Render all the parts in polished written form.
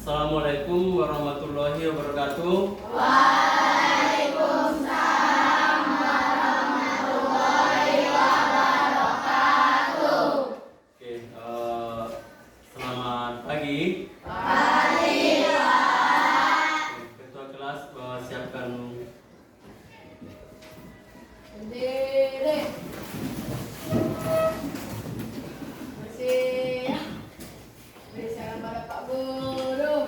Assalamualaikum warahmatullahi wabarakatuh. Waalaikumsalam warahmatullahi wabarakatuh. Oke, selamat pagi. Pagi, Pak. Ketua kelas siapkan Berdiri. Bersih. Beri salam pada Pak Guru.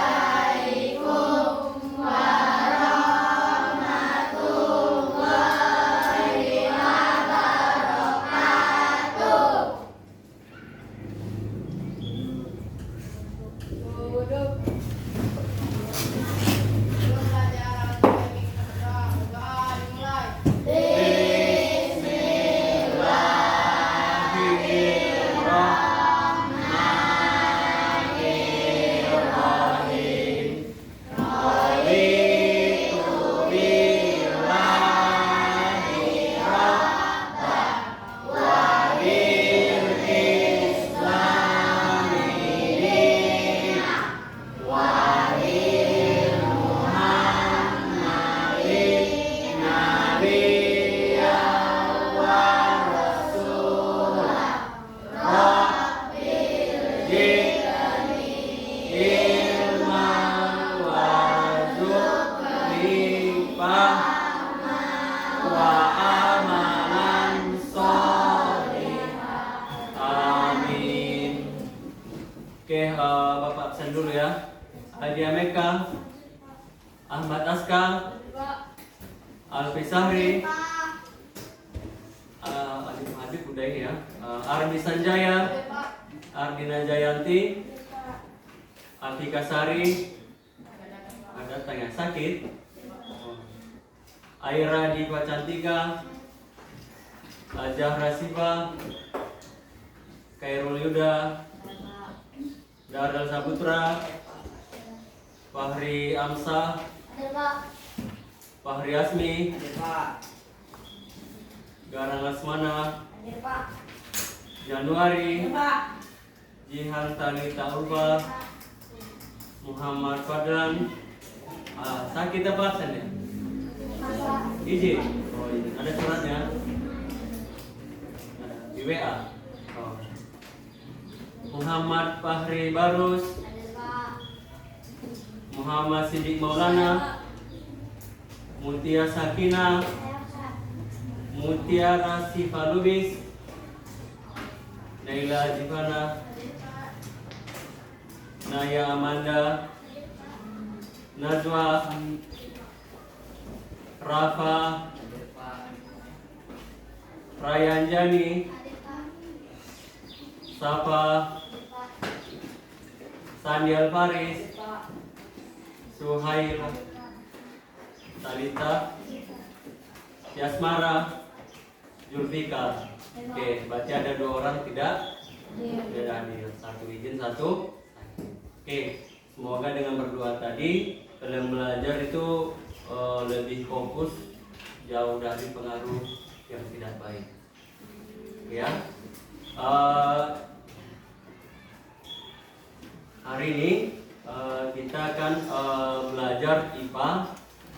Assalamualaikum warahmatullahi wabarakatuh. Duduk. Pelajaran teknik kedua dimulai. Bismillahirrahmanirrahim. Raditu billahi rabban wa bil islami dinan wa bil Muhammadin nabiyyan wa rasulan. Rabbil zidni ilman warzuqni fahman wa amalan sholihan. Amin. Oke, Bapak absen dulu ya. Adia Meka, Ahmad Aska, Alfi Sahri, Habib udah ini ya. Ardi Sanjaya, Ardina Jayanti, Atika Sari, ada tanya sakit. Aira Diva Cantika, Ajah Rasifa, Kairul Yuda, Darul Saputra, Fahri Amsah, Fahri Asmi, Garang Lasmana, Januari, Jihan Talita Urba, Muhammad Fadlan. Sakit apa absen ya? Izin. Oh, izin. Ada suratnya? Ada di WA. Oh. Muhammad Fahri Barus, Muhammad Siddiq Maulana, Mutia Sakina, Mutiara Sifa Lubis, Naila Jivana, Naya Amanda, Najwa, Rafa, Ryan Jani, Safa, Sandi Alfaris, Suhail, Talita, Yasmara, Julfika. Oke, berarti ada 2 orang tidak hadir. Satu izin, satu. Oke, semoga dengan berdoa tadi kalian belajar itu lebih fokus, jauh dari pengaruh yang tidak baik. Ya, hari ini kita akan belajar IPA.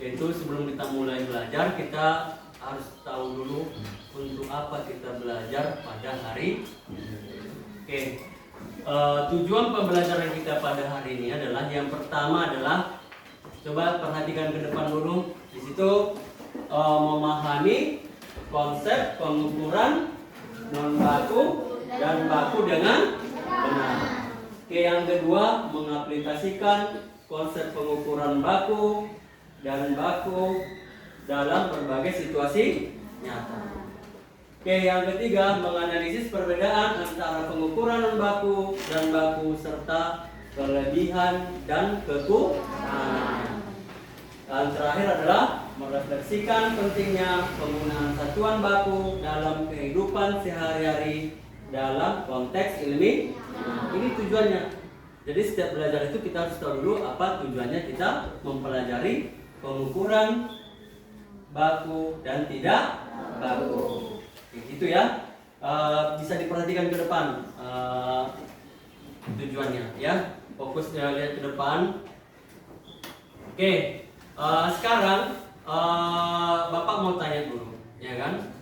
Yaitu sebelum kita mulai belajar, kita harus tahu dulu untuk apa kita belajar pada hari ini. Oke, tujuan pembelajaran kita pada hari ini adalah, yang pertama adalah, coba perhatikan ke depan dulu. Di situ memahami konsep pengukuran non baku dan baku dengan benar. Oke, yang kedua, mengaplikasikan konsep pengukuran baku dan baku dalam berbagai situasi nyata. Oke, yang ketiga, menganalisis perbedaan antara pengukuran non baku dan baku serta kelebihan dan kekurangannya. Dan terakhir adalah merefleksikan pentingnya penggunaan satuan baku dalam kehidupan sehari-hari dalam konteks ilmiah. Ini tujuannya. Jadi setiap belajar itu kita harus tahu dulu apa tujuannya kita mempelajari pengukuran baku dan tidak baku. Gitu ya. bisa diperhatikan ke depan tujuannya ya. Fokus lihat ke depan. Oke, sekarang Bapak mau tanya dulu, ya kan?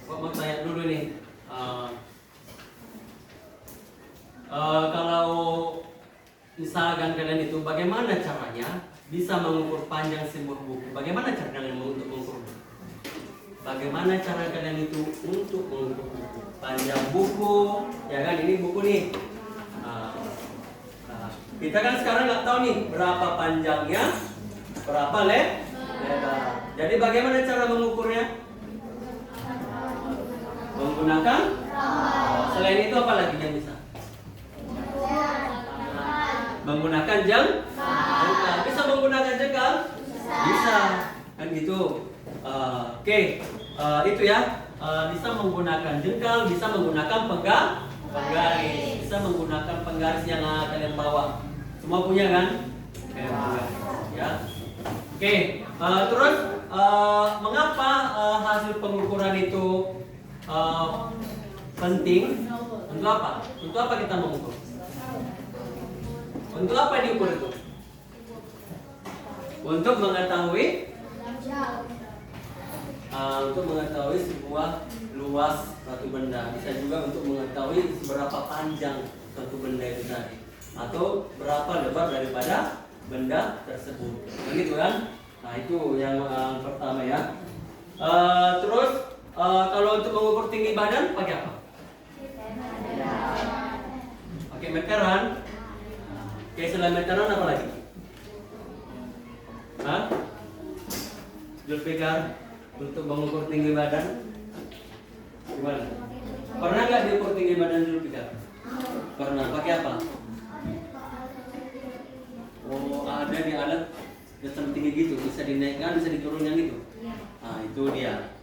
Bapak mau tanya dulu nih. Kalau misalkan kalian itu bagaimana caranya bisa mengukur panjang sebuah buku? Bagaimana cara kalian untuk mengukur? Bagaimana cara kalian itu untuk mengukur buku? Panjang buku, ya kan? Ini buku nih. Kita kan sekarang nggak tahu nih berapa panjangnya, berapa lebar. Jadi bagaimana cara mengukurnya? Menggunakan. Selain itu apa lagi yang bisa? Menggunakan jengkal. Bisa menggunakan jengkal? Bisa. Kan gitu. Oke. Itu ya. Bisa menggunakan jengkal, bisa menggunakan penggaris, bisa menggunakan penggaris yang kalian bawa. Semua punya kan? Ya. Oke. Terus mengapa hasil pengukuran itu penting? Untuk apa? Untuk apa kita mengukur? Untuk apa diukur itu? Untuk mengetahui sebuah luas suatu benda. Bisa juga untuk mengetahui seberapa panjang suatu benda itu tadi, atau berapa lebar daripada benda tersebut. Begitu kan? Nah itu yang pertama ya. Terus kalau untuk mengukur tinggi badan pakai apa? Pakai meteran. Oke, selain meteran apa lagi? Hah? Zulfikar, untuk mengukur tinggi badan gimana? Pernah nggak diukur tinggi badan Zulfikar? Pernah. Pakai apa? Oh, ada di alat macam tinggi gitu, bisa dinaikkan, bisa diturunkan gitu. Nah, itu dia.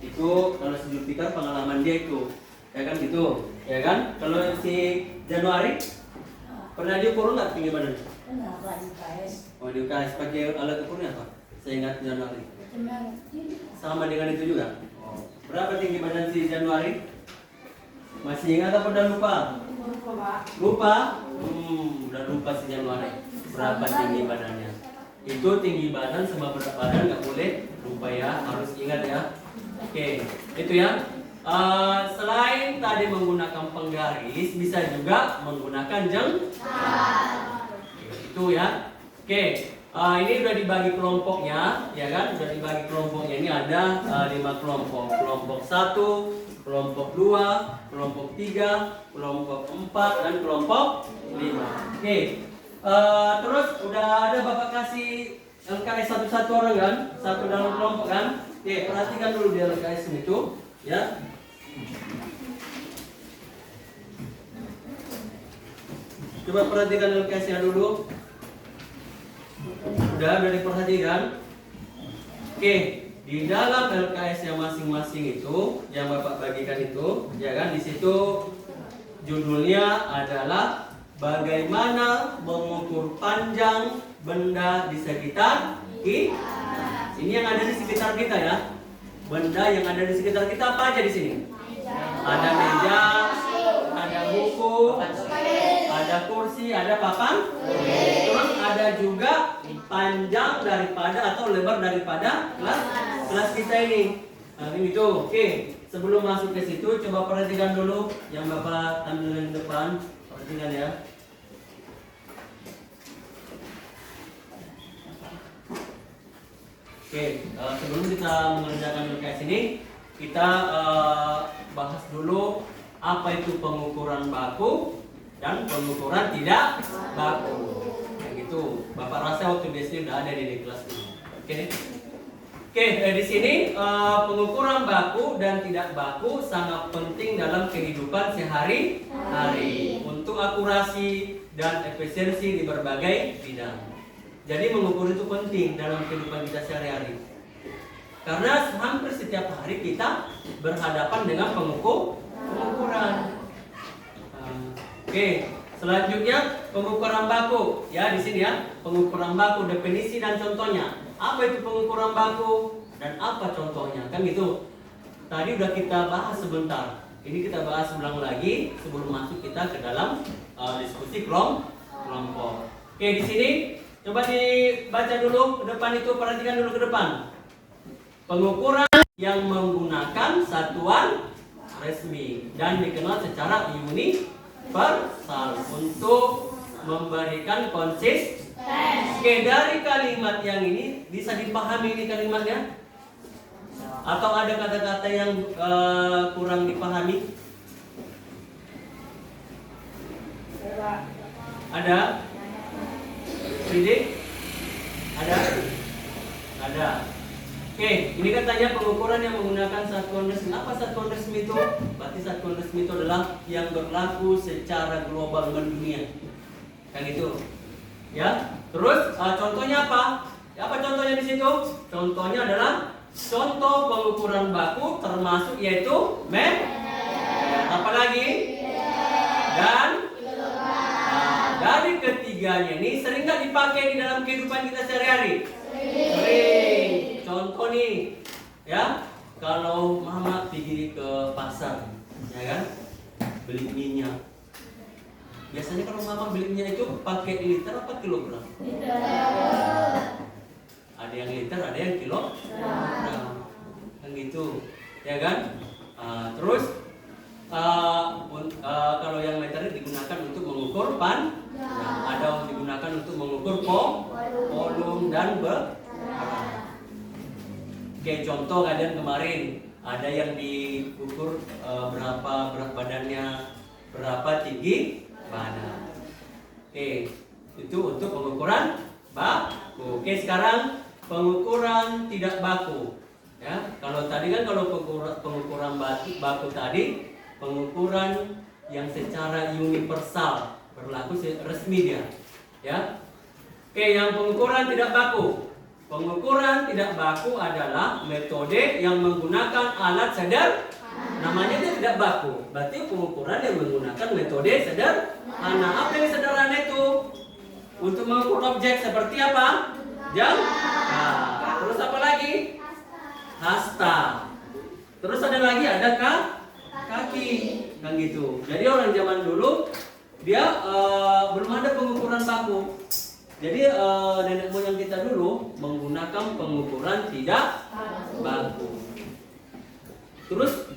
Itu kalau si Zulfikar pengalaman dia itu, ya kan gitu, ya kan? Kalau si Januari pernah diukur nggak tinggi badan? Oh, di UKS pakai alat ukurnya apa? Saya ingat Januari. Sama dengan itu juga. Berapa tinggi badan si Januari? Masih ingat apa udah lupa? Lupa? Udah lupa si Januari. Berapa tinggi badannya? Itu tinggi badan sama berat badan nggak boleh lupa ya, harus ingat ya. Oke, itu ya. Selain tadi menggunakan penggaris, bisa juga menggunakan jengkal. Itu ya. Oke, ini udah dibagi kelompoknya, ya kan? Udah dibagi kelompoknya. Ini ada 5 kelompok. Kelompok 1, kelompok 2, kelompok 3, kelompok 4, dan kelompok 5. Oke. Terus udah ada Bapak kasih LKS satu-satu orang kan? Satu dalam kelompok kan? Oke, perhatikan dulu di LKS itu, ya. Coba perhatikan LKS-nya dulu. Udah diperhatikan? Oke, di dalam LKS-nya masing-masing itu, yang Bapak bagikan itu, ya kan? Di situ judulnya adalah bagaimana mengukur panjang benda di sekitar kita. Ini yang ada di sekitar kita ya. Benda yang ada di sekitar kita apa aja di sini? Ada meja, ada buku, ada kursi, ada papan. Terus ada juga panjang daripada atau lebar daripada kelas kita ini. Nah, ini tuh. Oke, sebelum masuk ke situ coba perhatikan dulu yang Bapak tampilkan di depan. Perhatikan ya. Oke, sebelum kita mengerjakan LKS ini, kita bahas dulu apa itu pengukuran baku dan pengukuran tidak baku. Kayak gitu. Bapak rasa waktu di SD udah ada di kelas ini. Oke, di sini pengukuran baku dan tidak baku sangat penting dalam kehidupan sehari-hari untuk akurasi dan efisiensi di berbagai bidang. Jadi mengukur itu penting dalam kehidupan kita sehari-hari. Karena hampir setiap hari kita berhadapan dengan pengukuran. Oke, selanjutnya pengukuran baku. Ya, di sini ya, pengukuran baku, definisi dan contohnya. Apa itu pengukuran baku dan apa contohnya? Kan gitu. Tadi udah kita bahas sebentar. Ini kita bahas ulang lagi sebelum masuk kita ke dalam diskusi kelompok. Oke, di sini coba dibaca dulu ke depan itu, perhatikan dulu ke depan. Pengukuran yang menggunakan satuan resmi dan dikenal secara universal untuk memberikan konsistensi. Oke, dari kalimat yang ini bisa dipahami ini kalimatnya? Atau ada kata-kata yang kurang dipahami? Ada? Sidik? Ada? Ada. Oke, ini katanya pengukuran yang menggunakan satuan resmi. Apa satuan resmi itu? Berarti satuan resmi itu adalah yang berlaku secara global mendunia. Kan itu. Ya. Terus contohnya apa? Apa contohnya di situ? Contohnya adalah contoh pengukuran baku termasuk yaitu apalagi? Dan dari ketiganya ini sering nggak dipakai di dalam kehidupan kita sehari-hari? Sering. Contoh nih, ya, kalau mama pergi ke pasar, ya kan, beli minyak. Biasanya kalau mama beli minyak itu pakai liter apa kilogram? Ada yang liter, ada yang kilogram, kan gitu, ya kan? Terus kalau yang liter digunakan untuk mengukur ada yang digunakan untuk mengukur volume dan berat. Oke, contoh kalian kemarin ada yang diukur berapa berat badannya, berapa tinggi badan. Oke, itu untuk pengukuran baku. Oke, sekarang pengukuran tidak baku. Ya, kalau tadi kan kalau pengukuran baku tadi pengukuran yang secara universal berlaku resmi dia. Ya. Oke, yang pengukuran tidak baku. Pengukuran tidak baku adalah metode yang menggunakan alat namanya itu tidak baku. Berarti pengukuran yang menggunakan metode sederhana. Apa yang sederhana itu? Untuk mengukur objek seperti apa? Jam. Nah, terus apa lagi? Hasta. Terus ada lagi, ada kaki. Kan gitu. Jadi orang zaman dulu dia belum ada pengukuran baku. Jadi nenek moyang kita dulu menggunakan pengukuran tidak baku. Terus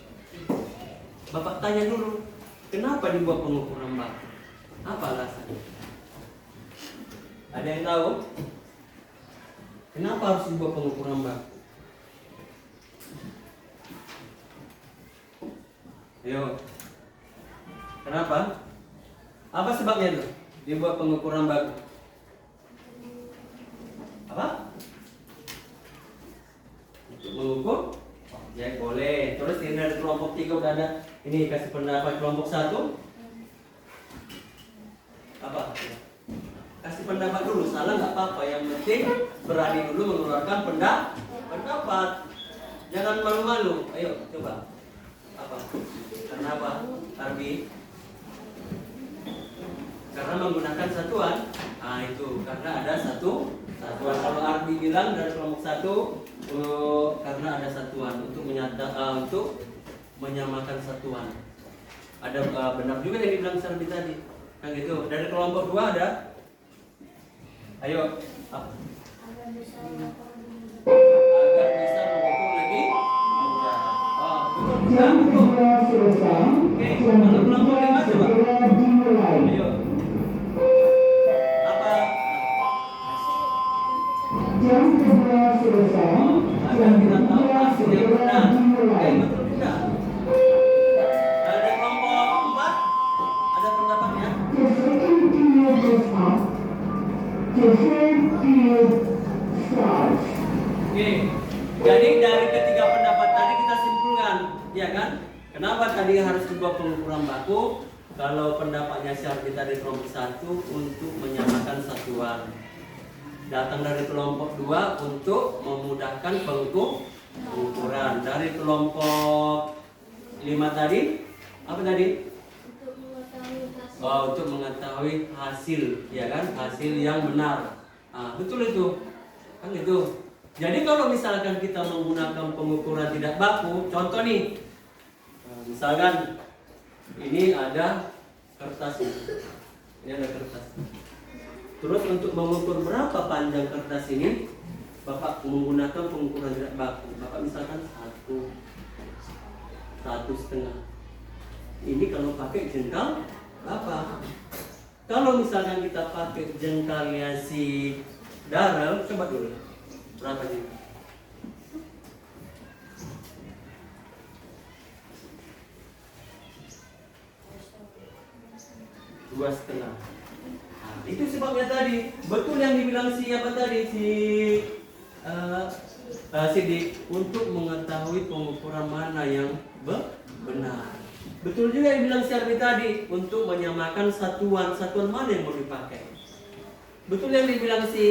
Bapak tanya dulu, kenapa dibuat pengukuran baku? Apa alasannya? Ada yang tahu? Kenapa harus dibuat pengukuran baku? Ayo. Kenapa? Apa sebabnya tuh dibuat pengukuran baku? Apa? Untuk mengukur objek boleh. Terus ini dari kelompok 3 udah ada. Ini kasih pendapat kelompok 1. Apa? Kasih pendapat dulu, salah nggak apa-apa. Yang penting berani dulu mengeluarkan pendapat. Jangan malu-malu. Ayo coba. Apa? Kenapa? Arbi? Karena menggunakan satuan. Nah itu karena ada satuan. Kalau Arbi bilang dari kelompok 1 karena ada satuan untuk untuk menyamakan satuan. Ada benar juga yang dibilang Sarbi tadi. Kan gitu. Dari kelompok 2 ada. Ayo. Agar bisa mengukur lebih mudah. Oh, betul. Oke, kalau kelompok 5 coba. Ayo. Agar kita tahu hasil yang benar. Betul tidak? Ada kelompok 4 ada pendapatnya. Oke, jadi dari ketiga pendapat tadi kita simpulkan, ya kan? Kenapa tadi harus dibuat pengukuran baku? Kalau pendapatnya Syarbi tadi kelompok 1 untuk menyamakan satuan. Datang dari kelompok 2 untuk memudahkan pengukuran. Dari kelompok 5 tadi apa tadi? Untuk mengetahui hasil, ya kan? Hasil yang benar. Nah, betul itu. Kan gitu. Jadi kalau misalkan kita menggunakan pengukuran tidak baku, contoh nih. misalkan ini ada kertas ini ada kertas. Terus untuk mengukur berapa panjang kertas ini, Bapak menggunakan pengukuran jarak baku. Bapak misalkan 1,5. Ini kalau pakai jengkal berapa? Kalau misalkan kita pakai jengkalnya si Darel, coba dulu berapa jengkal? 2,5. Nah, itu sebabnya tadi betul yang dibilang siapa tadi si Sidik, untuk mengetahui pengukuran mana yang benar. Betul juga yang bilang si Arbi tadi, untuk menyamakan satuan mana yang mau dipakai. Betul yang dibilang si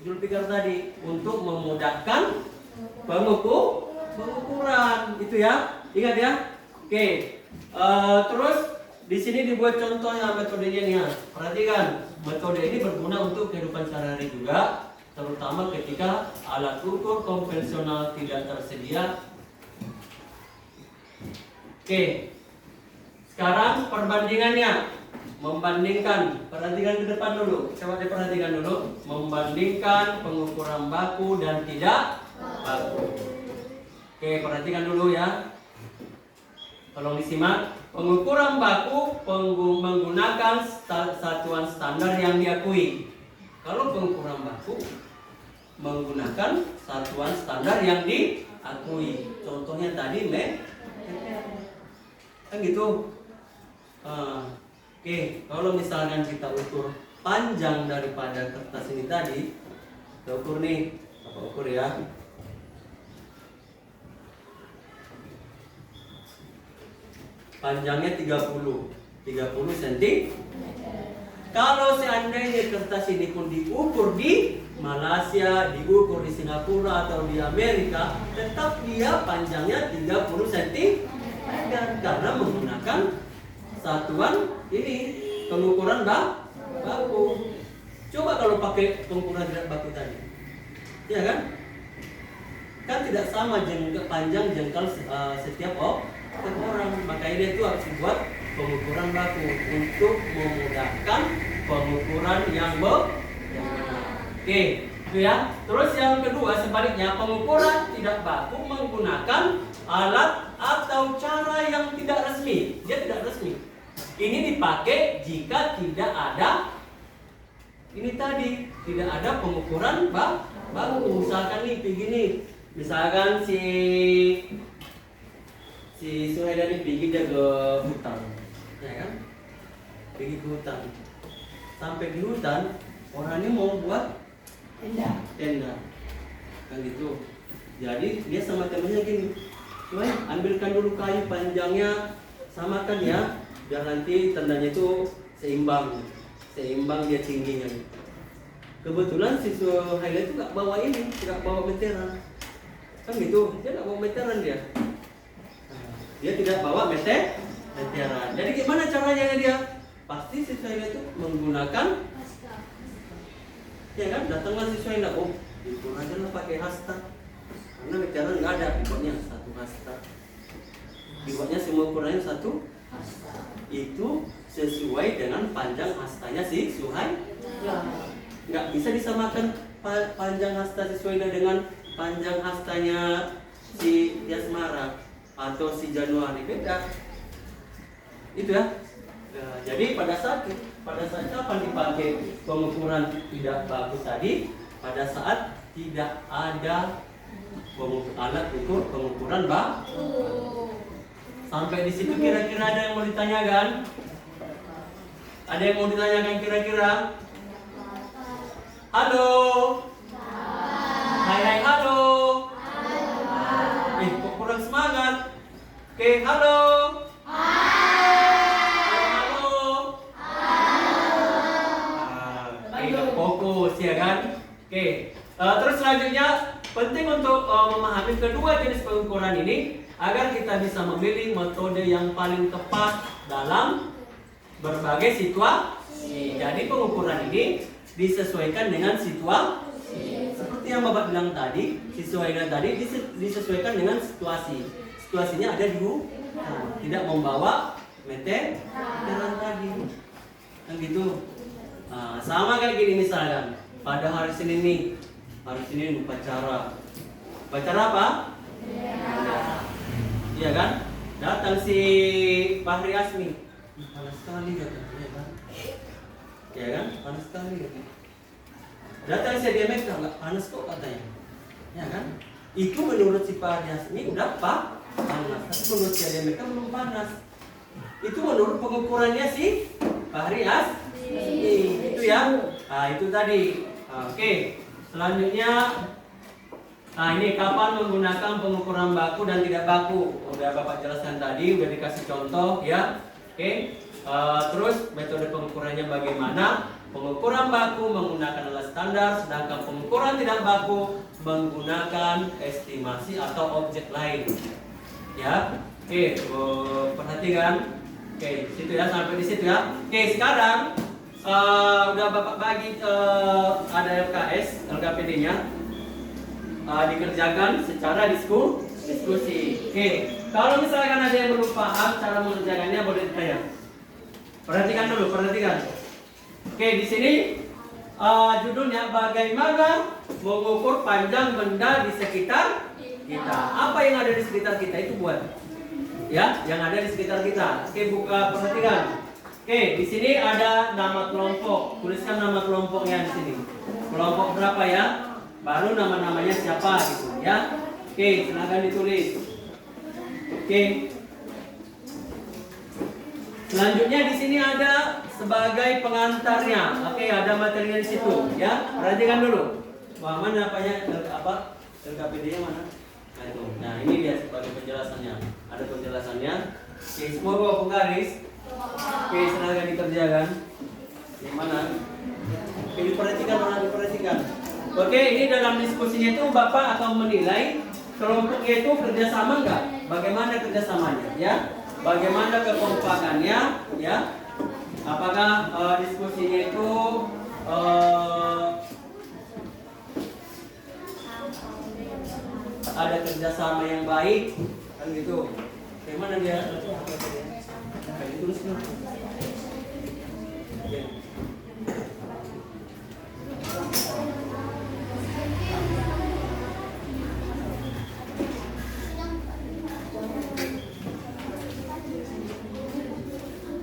Julfikar tadi, untuk memudahkan pengukuran. Itu ya, ingat ya. Oke. Terus di sini dibuat contohnya metodenya nih ya. Perhatikan, metode ini berguna untuk kehidupan sehari-hari juga, terutama ketika alat ukur konvensional tidak tersedia. Oke. Sekarang perbandingannya, membandingkan, perhatikan ke depan dulu, coba diperhatikan dulu, membandingkan pengukuran baku dan tidak baku. Oke, perhatikan dulu ya, tolong disimak. Pengukuran baku menggunakan satuan standar yang diakui. Kalau pengukuran baku menggunakan satuan standar yang diakui, contohnya tadi kan gitu. Oke, kalau misalkan kita ukur panjang daripada kertas ini tadi, kita ukur nih, apa ukur ya? Panjangnya 30 cm. Kalau seandainya kertas ini pun diukur di Malaysia, diukur di Singapura atau di Amerika, tetap dia panjangnya 30 cm karena menggunakan satuan ini pengukuran baku. Coba kalau pakai pengukuran jarak baku tadi, ya kan? Kan tidak sama panjang jengkal setiap orang. Makanya itu harus dibuat pengukuran baku untuk memudahkan pengukuran yang benar. Oke, itu ya. Terus yang kedua sebaliknya, pengukuran tidak baku menggunakan alat atau cara yang tidak resmi. Dia tidak resmi. Ini dipakai jika tidak ada ini tadi, tidak ada pengukuran baku. Misalkan nih begini, misalkan si Suhaida ini pergi dia ke hutan, ya kan? Pergi ke hutan. Sampai di hutan, orang ini mau buat tenda, kan gitu. Jadi dia sama temannya gini, coba ambilkan dulu kayu panjangnya, samakan ya, biar nanti tendanya itu seimbang dia tingginya. Kebetulan si Suhaila itu nggak bawa ini, nggak bawa meteran, kan gitu. Dia nggak bawa meteran dia. Dia tidak bawa meteran. Jadi gimana caranya dia? Pasti si Suhaila itu menggunakan, ya kan? Datanglah si Suhaila, oh itu aja lah pakai hasta, karena meteran nggak ada, dibuatnya satu hasta. Dibuatnya semua ukurannya satu hasta. Itu sesuai dengan panjang hastanya si Suhaila. Nggak bisa disamakan panjang hasta si Suhaila dengan panjang hastanya si Yasmara atau si Januari, beda. Itu ya. Nah, jadi pada saat kapan dipakai pengukuran tidak baku tadi? Pada saat tidak ada alat ukur pengukuran baku. Sampai di situ kira-kira ada yang mau ditanyakan? Ada yang mau ditanyakan kira-kira? Halo. Hai, halo. Kok kurang semangat? Oke, halo. Halo. Fokus ya kan? Oke. Terus selanjutnya penting untuk memahami kedua jenis pengukuran ini agar kita bisa memilih metode yang paling tepat dalam berbagai situasi. Jadi pengukuran ini disesuaikan dengan situasi. Seperti yang Bapak bilang tadi, disesuaikan dengan situasi. situasinya ada di rumah, tidak membawa meteran tadi, kan gitu. Nah, sama kayak gini misalkan pada hari Senin nih, hari Senin upacara apa? Iya kan? Datang si Fahri Asmi, panas sekali katanya, ya kan? Ya kan? Panas sekali katanya. Datang si Demek, nggak panas kok katanya, ya kan? Itu menurut si Fahri Asmi udah panas, tapi menurut si Demek belum panas. Itu menurut pengukurannya si Fahri Asmi, itu ya. Nah itu tadi. Oke, selanjutnya. Nah ini kapan menggunakan pengukuran baku dan tidak baku. Udah Bapak jelaskan tadi, udah dikasih contoh ya. Oke. Terus metode pengukurannya bagaimana? Pengukuran baku menggunakan alat standar, sedangkan pengukuran tidak baku menggunakan estimasi atau objek lain. Ya. Oke, perhatikan. Oke, situ ya, sampai di situ ya. Oke, sekarang udah Bapak bagi ada LKPD-nya. Dikerjakan secara diskusi. Oke, kalau misalkan ada yang belum paham cara mengerjakannya boleh ditanya. Perhatikan dulu, perhatikan. Oke, di sini judulnya bagaimana mengukur panjang benda di sekitar kita. Apa yang ada di sekitar kita itu buat, ya, yang ada di sekitar kita. Oke, buka, perhatikan. Oke, di sini ada nama kelompok. Tuliskan nama kelompoknya di sini. Kelompok berapa ya? Baru nama-namanya siapa gitu ya. Oke, silakan ditulis. Oke. Selanjutnya di sini ada sebagai pengantarnya. Oke, ada materinya di situ ya. Perhatikan dulu. Wah, mana apanya LKPD-nya mana? Nah, itu. Nah, ini dia sebagai penjelasannya. Ada penjelasannya. Oke, semua bawa penggaris. Oke, silakan dikerjakan. Yang mana? Oke, diperhatikan. Oke, ini dalam diskusinya itu Bapak akan menilai kelompoknya itu kerjasama enggak? Bagaimana kerjasamanya, ya? Bagaimana kekompakannya, ya? Apakah diskusinya itu ada kerjasama yang baik, kan gitu? Bagaimana dia? Ditulis dulu.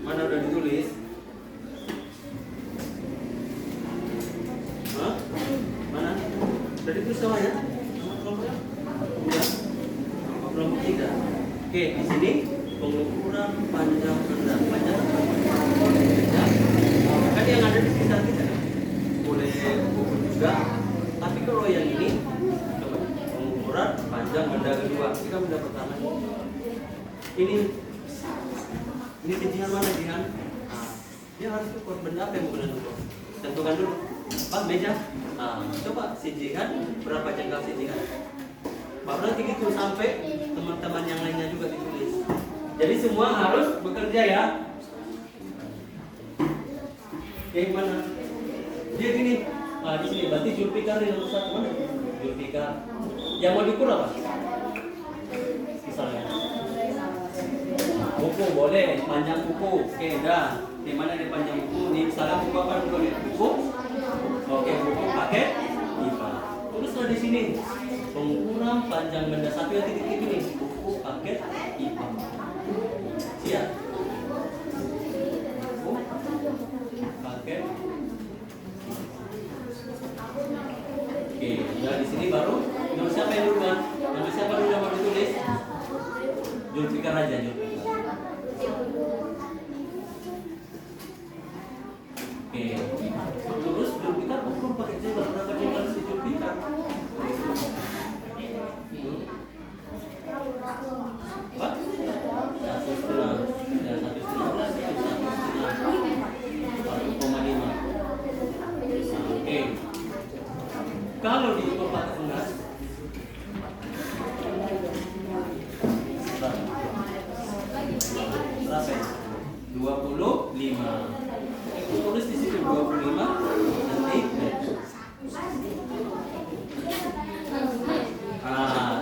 Mana udah ditulis? Hah? Mana? Udah ditulis semuanya? Kelompoknya? Udah. Kelompok 3. Oke, di sini pengukuran panjang benda. Panjang ya. Kan yang ada di sekitar kita boleh ukur juga. Tapi kalau yang ini pengukuran panjang benda kedua, ini kan benda pertama. Ini kejian mana Jihan? Nah, dia harus ukur benda apa yang bukan ukur. Tentukan dulu. Pak, meja. Nah, coba si Jihan berapa jengkal si Jihan? Baru nanti gitu sampai teman-teman yang lainnya juga ditulis. Jadi semua harus bekerja ya. Oke, mana? Dia gini. Nah, di sini berarti Julfikar yang nomor 1 mana? Julfikar. Yang mau diukur apa? Misalnya. Buku boleh, panjang buku. Oke, dah. Di mana ada panjang buku? Nih, misalnya buku apa dulu nih? Buku. Oke, buku pakai IPA. Tulislah di sini. Pengukuran panjang benda satu yang titik ini. Buku pakai IPA. Siap. Buku pakai. Oke, ya di sini baru. Nomor siapa yang duluan? Nomor siapa dulu yang mau ditulis? Julfikar aja, Julfikar. Oke, terus Julfikar ukur pakai jengkal berapa jengkal si Julfikar? Apa? 1,5. Ya 1,5 berarti 1,5. Oke. Kalau diukur pakai penggas berapa? 25. Tulis di situ 25 cm.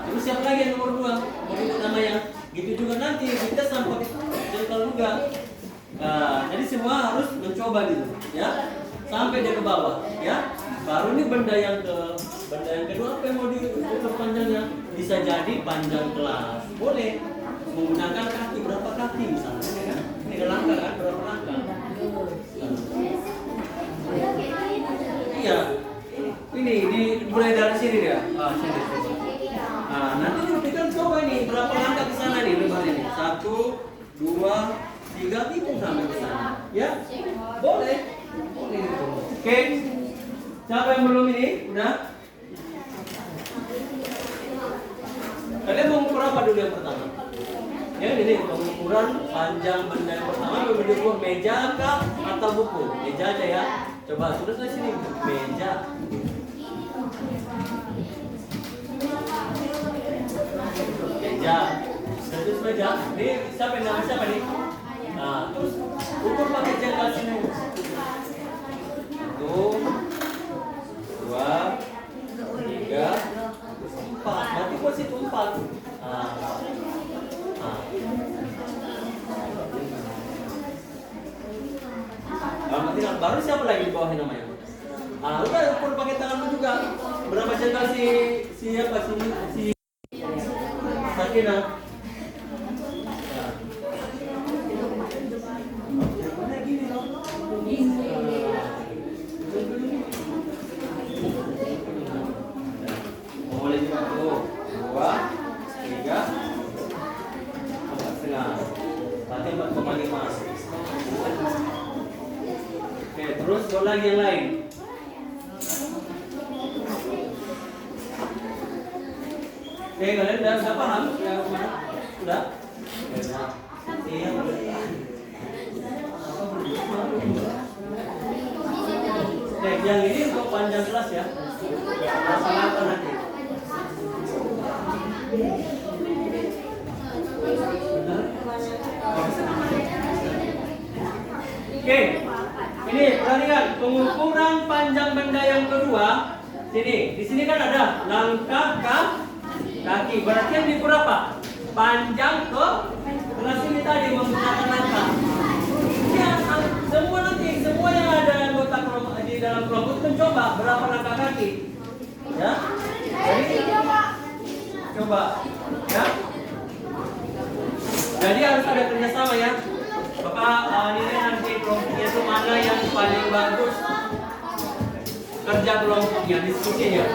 Terus siapa lagi yang nomor 2? Mau ikut namanya? nanti kita sampai jengkal juga. Nah, jadi semua harus mencoba gitu, ya, sampai dia ke bawah, ya. Baru ini benda yang kedua apa yang mau diukur panjangnya? Bisa jadi panjang kelas, boleh menggunakan kaki, berapa kaki misalnya, ya kan? Ini langkah kan, berapa langkah? Iya, ini mulai dari sini ya. Sini. Nah, nanti kita coba ini berapa langkah ke sana nih lebarnya nih? 1, 2, 3, hitung sampai ke sana. Ya, boleh. Oke. Siapa yang belum ini? Udah? Kalian mau ukur apa dulu yang pertama? Ya, ini pengukuran panjang benda yang pertama. Mau diukur meja kah atau buku? Meja aja ya. Coba tulis di sini meja. Meja. Terus meja. Ini siapa nama siapa nih? Nah, terus ukur pakai jengkal sini. 1, 2, 3, 4. Berarti posisi 4. Baru siapa lagi di bawahnya namanya? Udah ukur pakai tanganmu juga. Berapa jengkal si Sakina? Mulai juga 2, 3, 4,5. Berarti 4,5. Oke, terus bola lagi yang lain. Oke, kalian udah paham? Udah? Iya. Oke, yang ini untuk panjang kelas ya. Masalah apa nanti? Oke, ini perhatikan pengukuran panjang benda yang kedua. Di sini kan ada langkah kaki. Berarti yang diukur apa? Panjang ke kelas ini tadi menggunakan langkah. Ya, semua yang ada anggota kelompok di dalam kelompok mencoba berapa langkah kaki. Ya, jadi coba, ya. Jadi harus ada kerjasama ya. Bapak nilai nanti kelompoknya itu mana yang paling bagus kerja kelompoknya, diskusinya.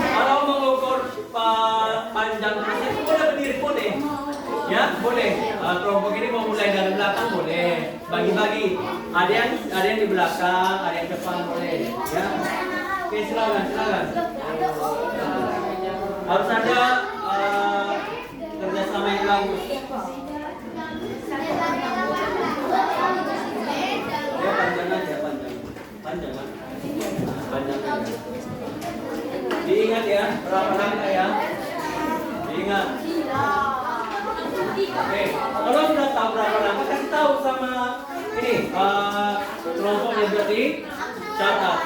Kalau mengukur panjang itu boleh berdiri boleh. Ya, boleh. Kelompok ini mau mulai dari belakang boleh. Bagi-bagi. Ada yang di belakang, ada yang depan boleh. Ya. Oke, silakan. Harus ada kerjasama yang bagus. Ya, panjang aja. Diingat ya, berapa langkah ya? Diingat. Oke, kalau sudah tahu berapa langkah, kasih tahu sama ini kelompoknya berarti catat.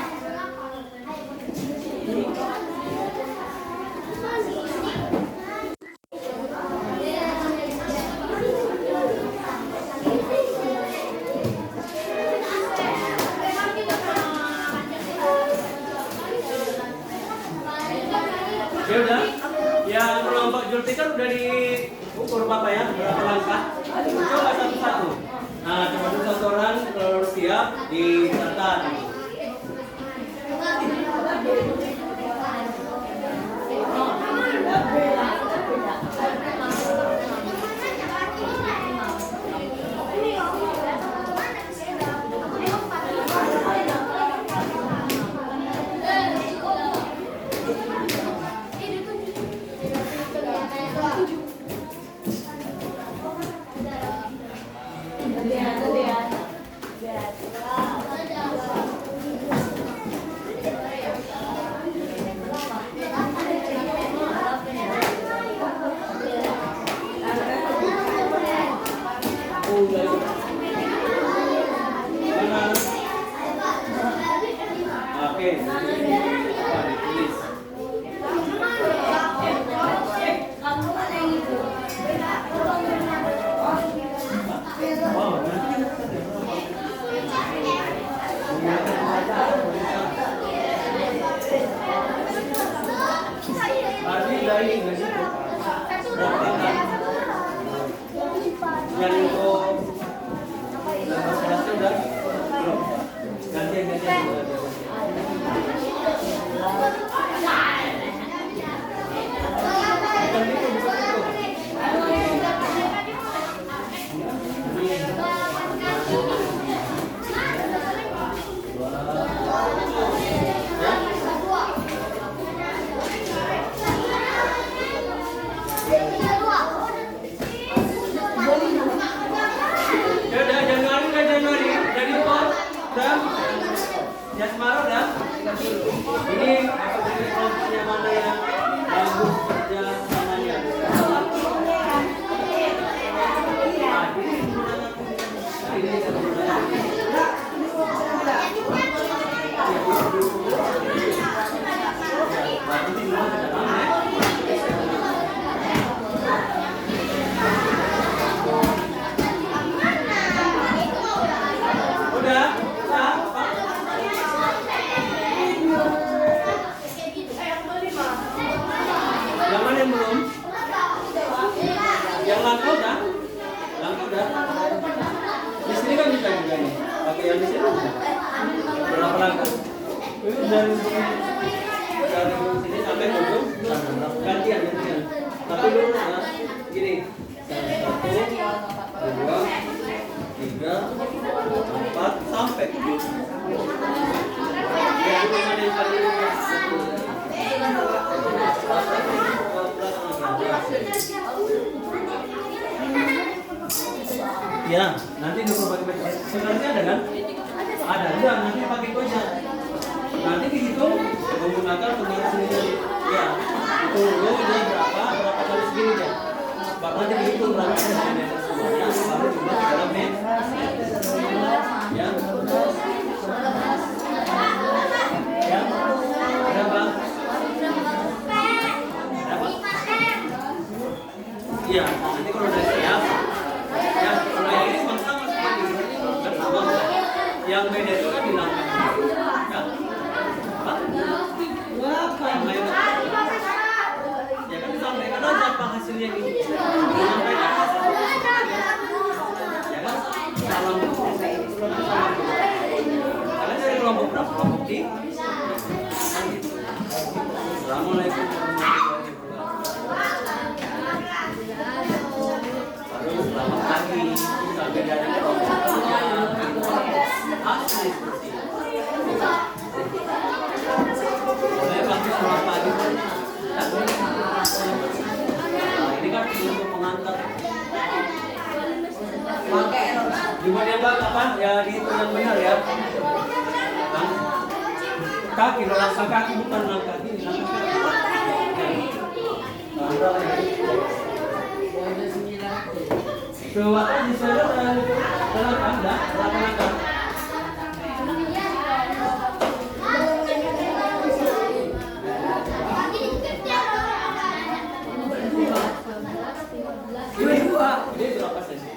Ya udah, yang kelompok Jultikar udah diukur Bapak ya, berapa langkah? Coba satu-satu. Nah, coba dulu satu orang kalau siap dicatat. di sini. Berapa langkah? Dari sini sampai ke ujung sana. Gantian. Tapi dulu gini. 1, 2, 3, 4 sampai. Ya, mana yang paling ya, nanti kalau pakai baju sebenarnya ada kan? Ada, udah nanti pakai itu aja. Nanti dihitung menggunakan penghitung sendiri. Ya, itu lo udah berapa kali segini ya. Baru nanti dihitung berapa kali segini semuanya, baru dibagi dalam meter. Ya. Ya, ada bang. Iya, nanti kalau udah siap, ya kalau yang ini sama seperti ini, yang beda itu kan dinamakan. Ya, apa? Ya kan disampaikan aja apa hasilnya ini. Disampaikan hasilnya. Ya kan, salam. Kalian dari kelompok berapa? Kelompok D? Assalamualaikum warahmatullahi wabarakatuh. Selamat pagi, sampai dari kelompok asli seperti ini. Boleh pakai selamat pagi. Nah, ini kan untuk pengantar. Gimana ya Mbak? Apa? Ya dihitung yang benar ya. Kaki, langkah kaki bukan langkah kaki, langkah kaki. Kewatan di sana dalam anda, langkah. Ini berapa sesi?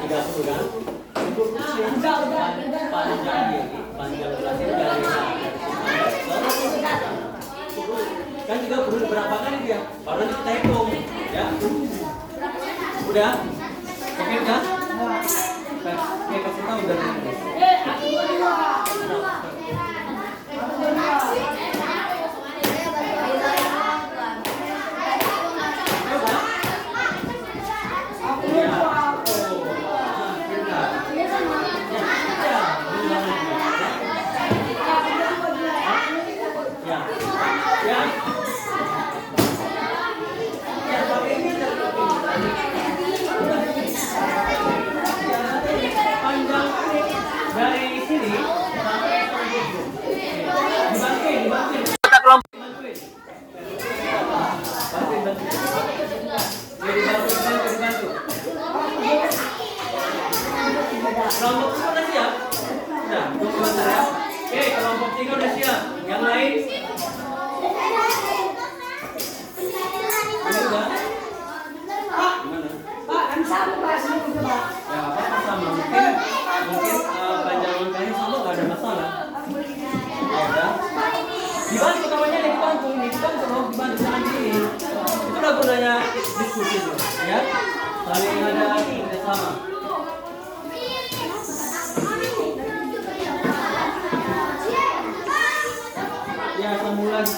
30 kan? Untuk panjang ini, panjang kelasnya dari kan juga perlu berapa kali dia? Baru kita hitung, ya? Udah? Oke udah? Oke kasih tahu dari ini. Dari sini sampai dibantuin. Kita kelompok. Dibantu. Kelompok 2 udah siap? Udah, tunggu sebentar ya. Oke, kelompok 3 udah siap. Yang lain? Ini udah? Gimana? Pak, kan sama Pak, semua Pak. Ya, apa sama? Mungkin panjang langkahnya sama, nggak ada masalah. Ya udah. Dibantu kawannya, dibantu loh, dibantu jangan sini. Itu udah gunanya diskusi tuh, ya. Saling ada kerjasama. Ya, sambung lagi.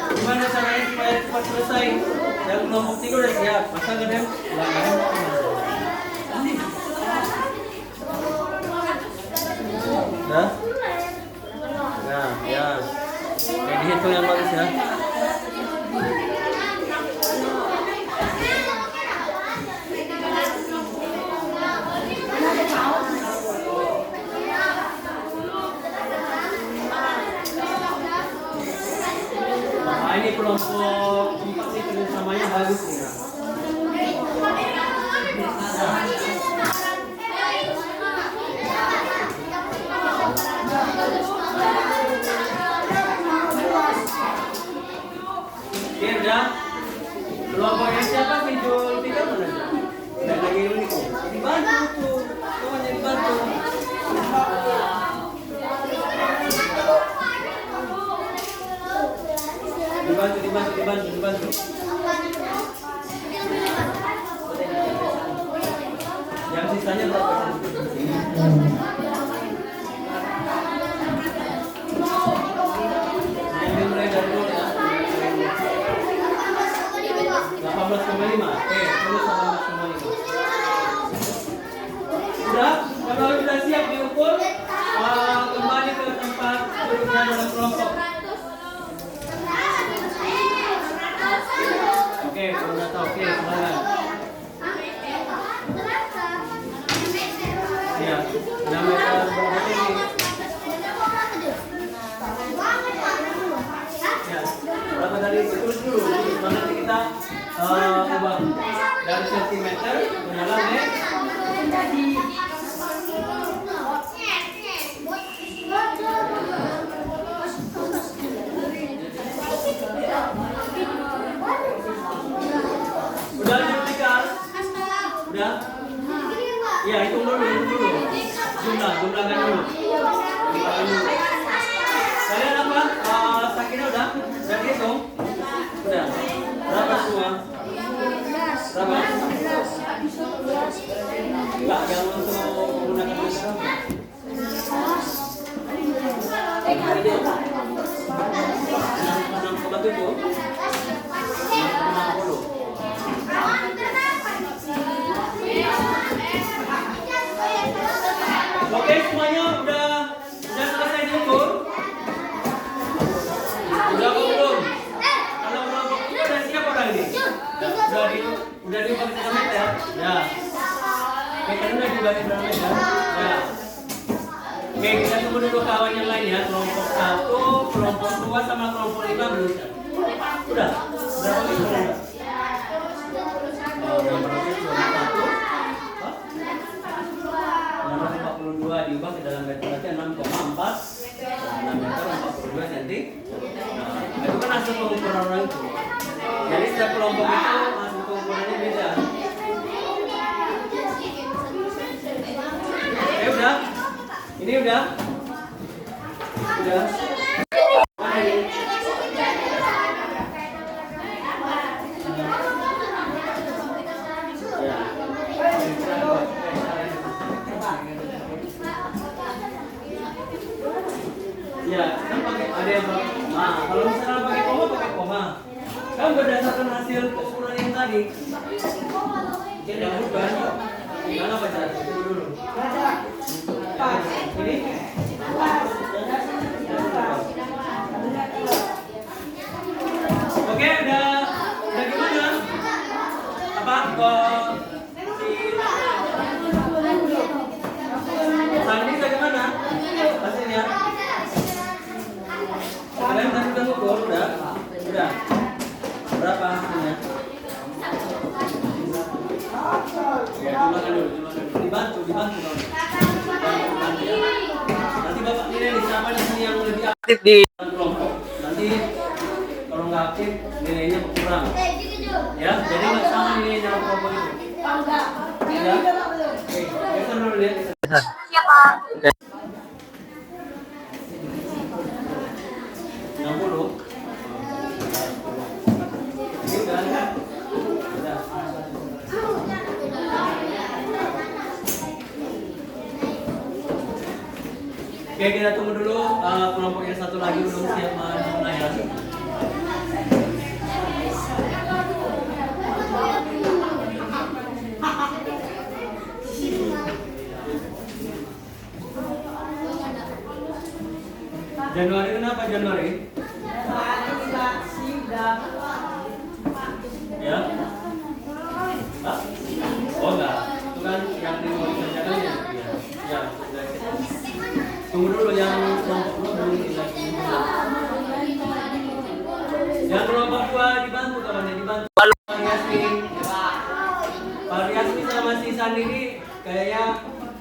Gimana caranya supaya cepat selesai? Yang kelompok 3 udah siap. Masa nggak ada? Udah? Nah, ya. Kayak dihitung yang bagus ya. Nah, ini kelompok 4 ini kerjasamanya bagus nih. Udah. Kelompoknya siapa sih? Jul 3 mana? Dan lagi ini kok. Dibantu. dibantu. Yang sisanya berapa? Yang mulai dari dulu ya. 18,5. Tulis 18,5. Sudah, kalau sudah siap diukur, kembali ke tempat duduknya dalam kelompok. Oke, kalau sudah tahu, oke, silakan. Ya, sudah meter berapa ini? Ya, berapa dari tulis dulu. Nanti kita ubah dari sentimeter mendalam ya. Udah diberikan? Udah? Iya, hitung dulu. Jumlahkan dulu. Kalian apa? Sakina udah? Udah dihitung? Udah. Berapa semua? Berapa? Enggak, yang untuk menggunakan meter. 6,7. Oke, semuanya udah selesai diukur? Udah belum? Kalau belum udah siap orang ini? Udah dibagi berapa meter? Ya. Oke, kan udah dibagi berapa meter? Ya. Oke, kita tunggu dulu kawan yang lain ya. Kelompok 1, kelompok 2 sama kelompok 5 belum. Udah? Berapa meter udah? Diubah ke dalam meter berarti 6,4 meter 42 cm. Nah, itu kan hasil pengukuran orang itu. Jadi setiap kelompok itu hasil pengukurannya beda. Udah? Ini udah? Udah? Ya, kan pakai ada yang pakai koma. Kalau misalnya pakai koma. Kan berdasarkan hasil ukuran yang tadi. Kita bukan. Mana baca dulu. Pas. Ini. Oke, udah gimana? Apa kok Sandi bagaimana? Hasilnya? Kalian tadi udah ngukur, udah? Berapa hasilnya? Ya, jumlahkan dulu. Dibantu dong. Nanti Bapak nilai di siapa di sini yang lebih aktif di kelompok. Nanti kalau nggak aktif nilainya berkurang. Ya, jadi nggak sama nilai dalam kelompok itu. Ya. Oke, kita dulu lihat. Iya, Pak. Oke. 60. Ini udah kan? Udah. Oke, kita tunggu dulu kelompok yang satu lagi belum siap menjumlah ya. Januari kenapa Januari? Ya? Hah? Oh enggak, itu kan yang dikerjakan ya? Ya, sudah. Tunggu dulu yang kelompok 2 belum kita. Yang kelompok 2 dibantu kawannya, dibantu. Variasi sama si Sandi ini kayaknya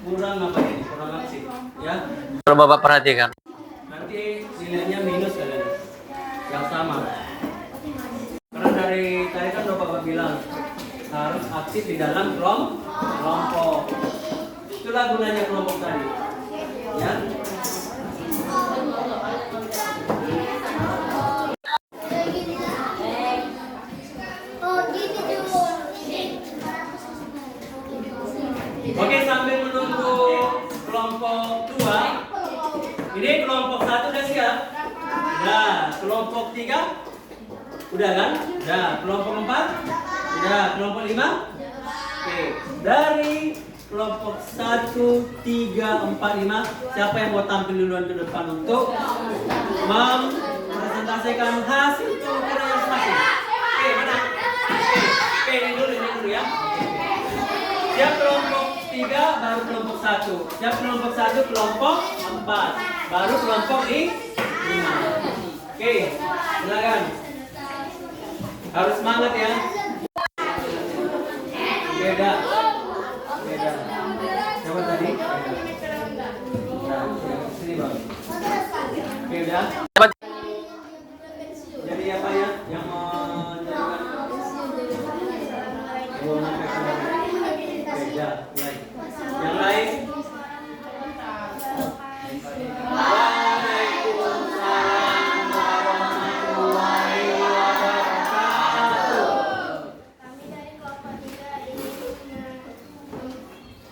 kurang apa ini? Kurang aktif, ya? Kalau Bapak perhatikan. Nanti nilainya minus kalian yang sama karena dari tadi kan Bapak bilang harus aktif di dalam kelompok. Itulah gunanya kelompok tadi ya. Kelompok 3? Udah kan? Udah. Kelompok 4? Udah. Kelompok 5? Oke. Dari kelompok 1, 3, 4, 5, siapa yang mau tampil duluan ke depan untuk mempresentasikan hasil pengukuran yang semakin? Oke, mana? Oke, ini dulu ya. Siap kelompok 3, baru kelompok 1. Siap kelompok 1, kelompok 4, baru kelompok 5. Oke, silakan. Harus semangat ya. Beda. Coba tadi. Nah, sini bang. Oke, udah. Jadi apa ya yang menjadikan beda? Yang lain?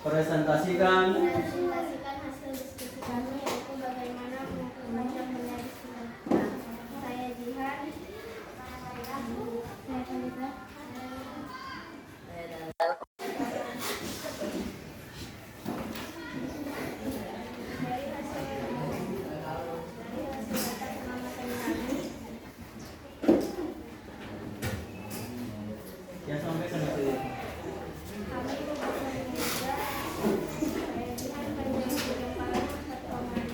Presentasikan hasil diskusi kami yaitu bagaimana membaca menulis saya Jihan, saya Kalita. Dari hasil data pengamatan kami, yang sampai sana dulu. kami bekerja saya Jihan panjang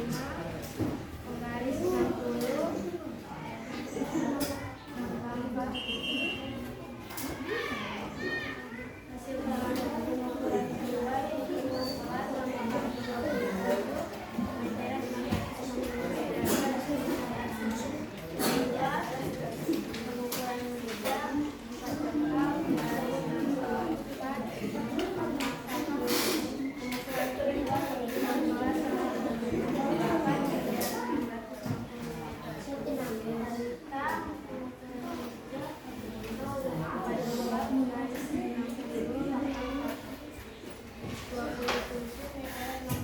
4,5 penggaris 60 tambah hasil pengamatan pengukuran kedua yaitu kelas tambah 20 pengukuran meja 4 jengkal garis 64 pengukuran kedua yaitu 16 sama 38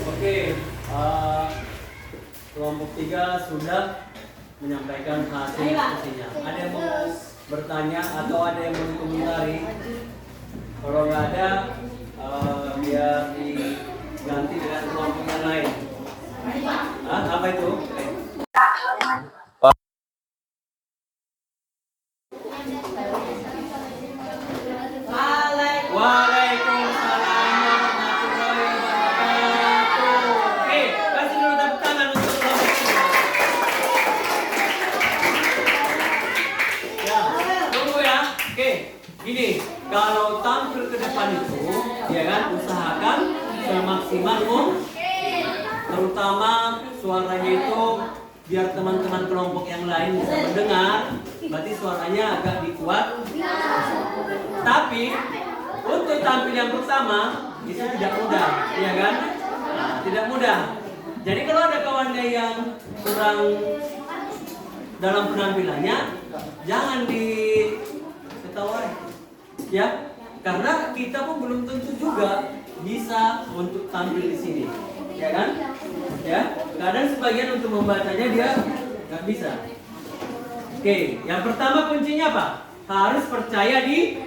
Oke, kelompok 3 sudah menyampaikan hasil diskusinya. Ada yang mau bertanya atau ada yang mau dikomentari? Kalau nggak ada, biar diganti dengan kelompok yang lain. Apa itu? Waalaikumsalam warahmatullahi wabarakatuh. Oke, kasih dulu tepuk tangan untuk kelompok 3. Ya, tunggu ya. Oke, gini, kalau tampil ke depan itu, ya kan, usahakan semaksimal terutama suaranya itu biar teman-teman kelompok yang lain bisa mendengar. Berarti suaranya agak dikuat. Tapi untuk tampil yang pertama itu tidak mudah, ya kan? Nah, tidak mudah. Jadi kalau ada kawannya yang kurang dalam penampilannya, jangan diketawain, ya. Karena kita pun belum tentu juga bisa untuk tampil di sini, ya kan? Ya, kadang sebagian untuk membacanya dia nggak bisa. Oke, yang pertama kuncinya apa? Harus percaya diri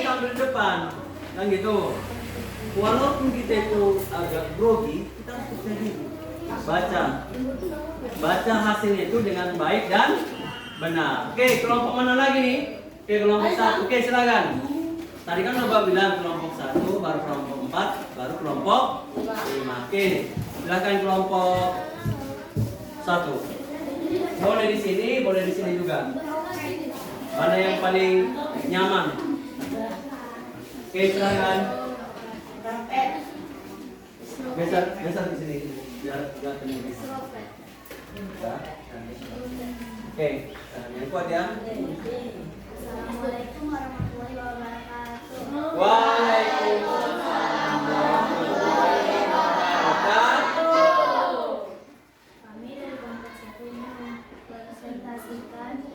tampil depan, kan gitu. Walaupun kita itu agak grogi, kita harus percaya diri. Baca hasilnya itu dengan baik dan benar. Oke, kelompok mana lagi nih? Oke, kelompok 1. Oke, silakan. Tadi kan Bapak bilang kelompok 1, baru kelompok 4, baru kelompok 5. Oke, silakan kelompok 1. Boleh di sini juga. Mana yang paling nyaman? Oke, silakan. Geser di sini. Biar enggak kena. Oke, yang kuat ya. Assalamualaikum warahmatullahi wabarakatuh. Waalaikumsalam warahmatullahi wabarakatuh. Kami dari kelompok 1 mempresentasikan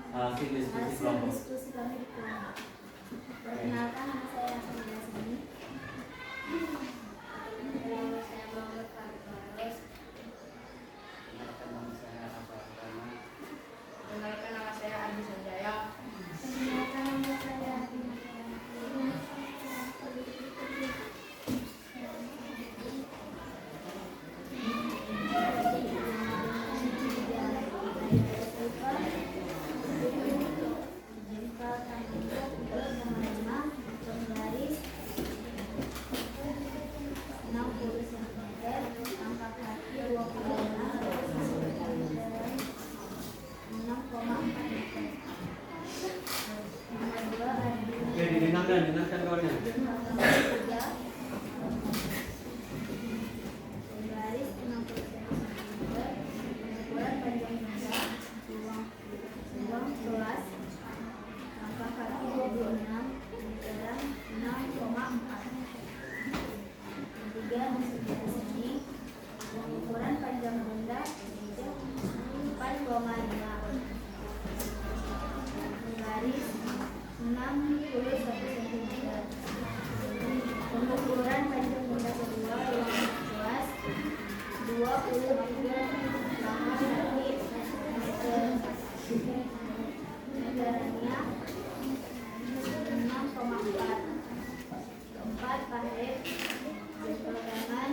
Hasil diskusi hasil kelompok. diskusi kami di kelompok. Perkenalkan, nama saya Hasan Yasini. Nama saya Muhammad Farid Faros. Perkenalkan nama saya Adi Sanjaya. Perkenalkan, nama saya Adi Oke, dinamakan kawannya. Garis 60 cm, ukuran panjang dada, ruang kelas, langkah kaki 26, meteran 6,4. Ketiga di sebelah sini, ukuran panjang benda 4,5. Garis 61 cm. Untuk ukuran panjang benda kedua ruang kelas 23,5 meter. Meterannya 6,4. Keempat pahet, jempol tangan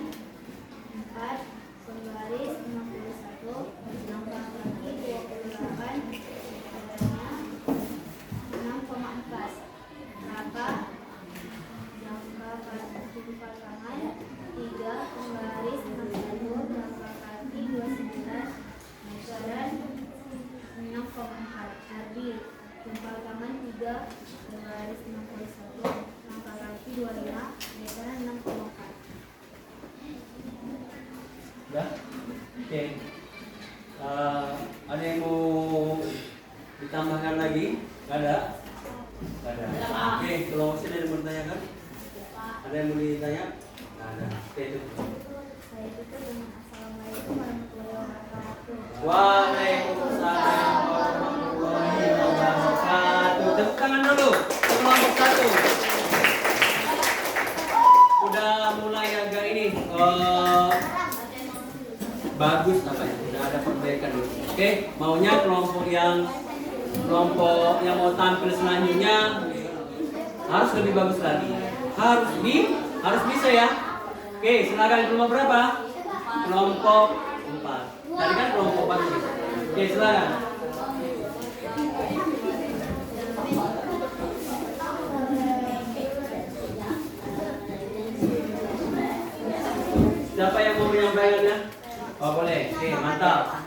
4, penggaris 61, langkah kaki 28, meterannya 6,4. Raba, langkah kaki jempol tangan 3, penggaris 61, langkah kaki 29, meteran 6,4. Ardi, jempol tangan 3, penggaris 61, langkah kaki 25, meteran 6,4. Udah? Oke. Ada yang mau ditambahkan lagi? Gak ada? Gak ada. Oke, kalau masih ada yang mau ditanyakan? Ada yang mau ditanya? Gak ada. Oke, itu. Saya tutup dengan Assalamualaikum warahmatullahi wabarakatuh. Waalaikumsalam warahmatullahi wabarakatuh. Tepuk tangan dulu. Kelompok 1. Udah mulai agak ini. Bagus namanya. Udah ada perbaikan dulu. Oke, maunya kelompok yang mau tampil selanjutnya harus lebih bagus lagi. Harus bisa ya. Oke, silakan kelompok berapa? Kelompok 4. Tadi kan kelompok bagus. Oke, silakan. Siapa yang mau menyampaikannya? Oh, boleh. Oke, mantap.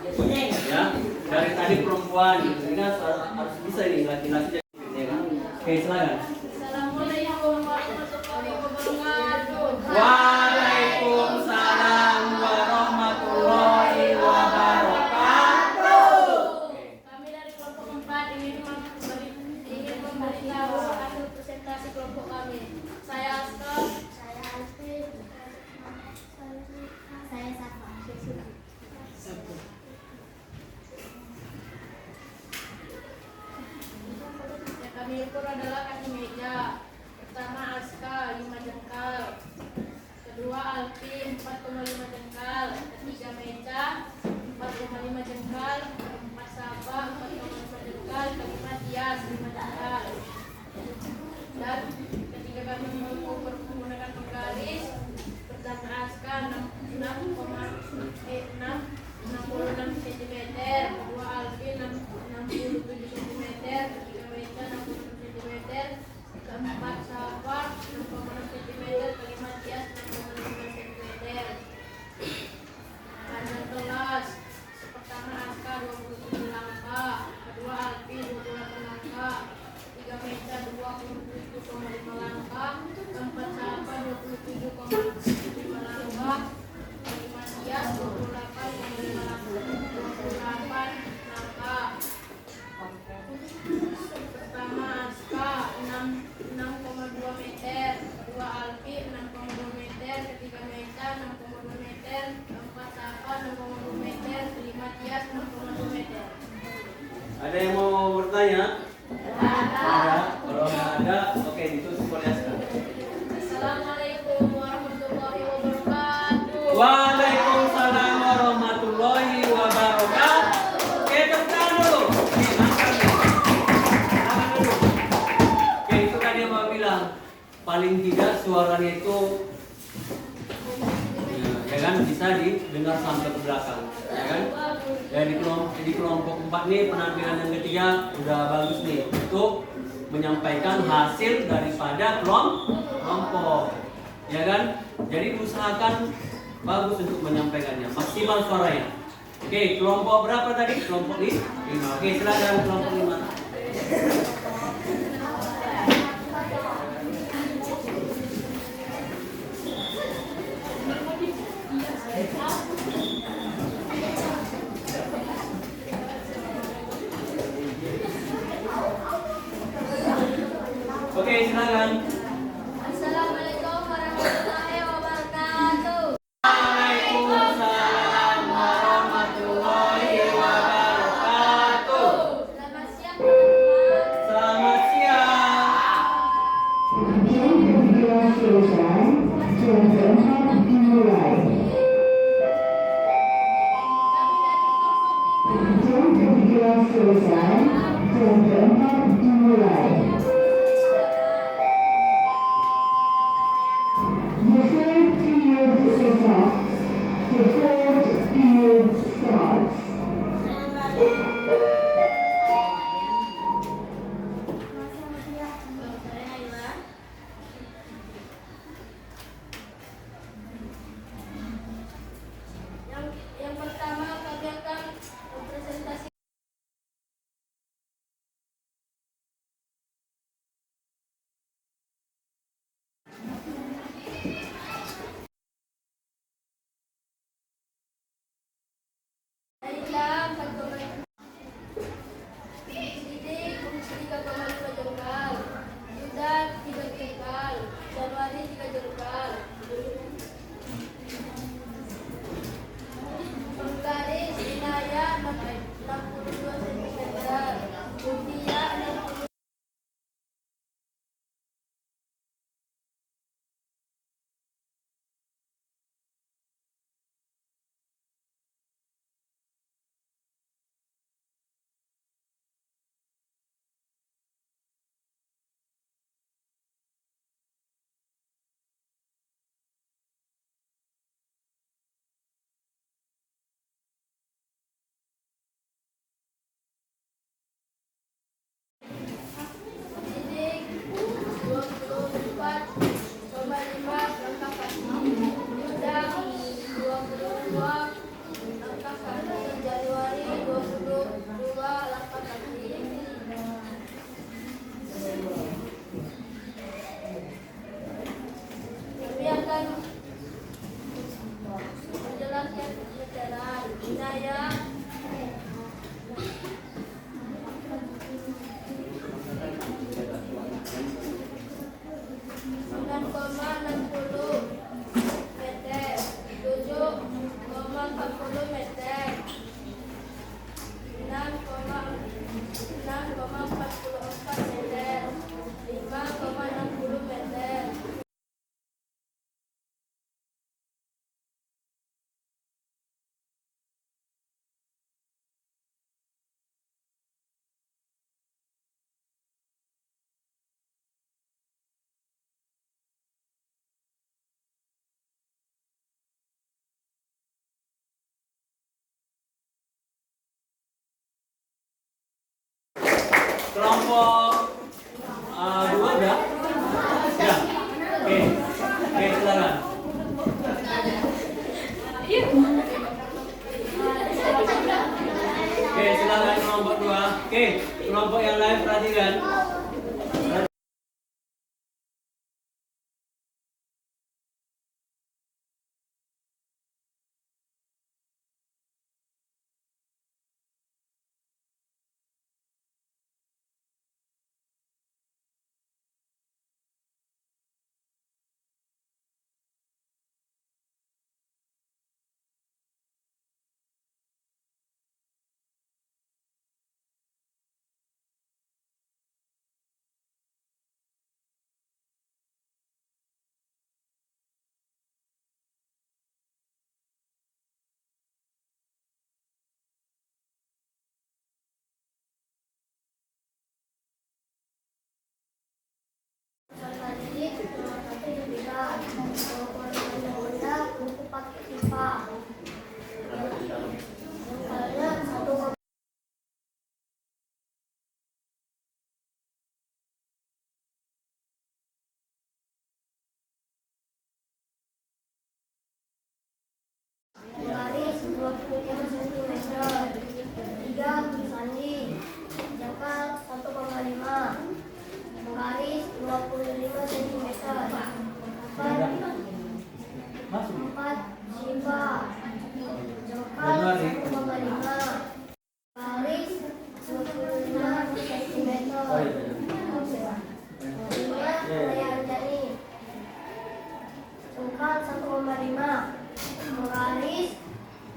Ya, dari tadi perempuan, ini harus bisa ini laki-laki. Oke, silakan. Assalamualaikum warahmatullahi wabarakatuh. Waalaikumsalam warahmatullahi wabarakatuh. Kami dari kelompok 4 ingin memberitahu hasil presentasi kelompok kami. Saya Askar. Saya Alfi. Saya Safa. Yang kami ukur adalah kaki meja. Pertama Aska 5 jengkal. Kedua Alfi 4,5 jengkal. Ketiga meja 4,5 jengkal. Keempat Sabah 4,5 jengkal. Kelima Tias 5 jengkal. Dan ketika kami mengukur menggunakan penggaris, pertama Aska 66 cm, kedua Alfi 67 cm, ketiga meja 66 cm, keempat Safa 6,6 cm, kelima Tias 6,5 cm. Panjang kelas, pertama Aska 27 langkah, kedua Alfi 28 bertanya? Ada. Kalau nggak ada, oke ditulis Kolyaskan. Assalamualaikum warahmatullahi wabarakatuh. Waalaikumsalam warahmatullahi wabarakatuh. Oke, tepuk tangan dulu. Nih, angkat nih. Tangan dulu. Oke, itu kan dia mau bilang paling tidak suaranya itu ya kan bisa didengar sampai ke belakang, ya kan? Ya di kelompok 4 nih penampilan yang ketiga udah bagus nih untuk menyampaikan hasil daripada kelompok, ya kan? Jadi usahakan bagus untuk menyampaikannya, maksimal suaranya. Oke, kelompok berapa tadi? Kelompok 5. Oke, silakan kelompok 5. Oke, silakan. Assalamualaikum warahmatullahi wabarakatuh. Waalaikumsalam warahmatullahi wabarakatuh. Selamat siang teman-teman. Selamat siang. Saya Naila. Yang pertama kami akan presentasi. Naila 4,5. Sidik fungsi 3,5 jengkal. Yuda 3 jengkal. Januari 3 jengkal. Penggaris Inaya 62 cm. Mutia 60. Sidik 24,5 langkah kaki. Yuda 22 langkah kaki. Januari 22 langkah kaki. Kami akan menjelaskan veteran. Inaya 9,60 meter, 7,40 meter, 6,44 meter, 5,60 meter. Kelompok 2 udah? Ya. Oke. Oke, silakan. Oke, silakan kelompok 2. Oke, kelompok yang lain perhatikan. Oh iya. Raya Anjani. Sungkal 1,5. Penggaris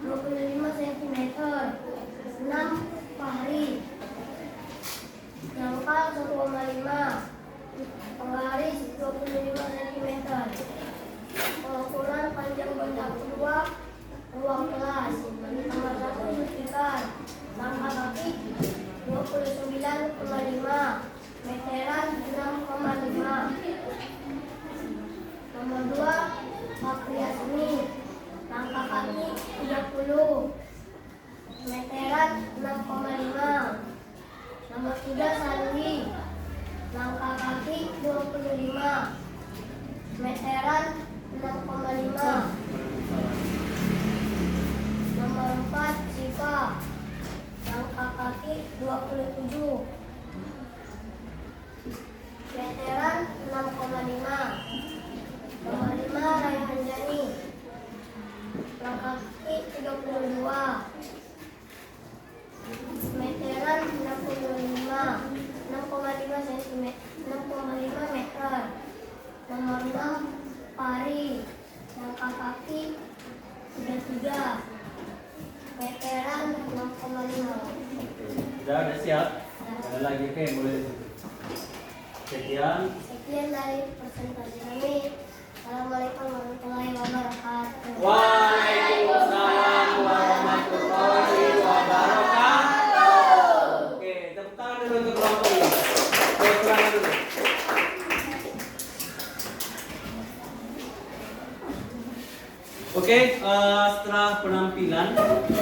25 cm. 6 pahri. Jangkal 1,5. Penggaris 25 cm. Pengukuran panjang benda kedua ruang kelas. Nomor 1 suntikan. Langkah kaki 29,5. Meteran 6,5. Nomor 2 Pakria Seni. Langkah kaki 30. Meteran 6,5. Nomor 3 Sandi. Langkah kaki 25. Meteran 6,5. Nomor 4 Siva. Langkah kaki 27. Meteran 6,5. Nomor 5 Raya Anjani. Langkah kaki 32. Meteran 65. 6,5 cm. 6,5 meter. Nomor 6 Pari. Langkah kaki 33. Meteran 6,5. Udah siap? Ada lagi boleh. Sekian dari presentasi kami. Assalamualaikum warahmatullahi wabarakatuh. Waalaikumsalam warahmatullahi wabarakatuh. Oke, tepuk tangan dulu untuk kelompok ini. Tepuk tangan dulu. Oke, setelah penampilan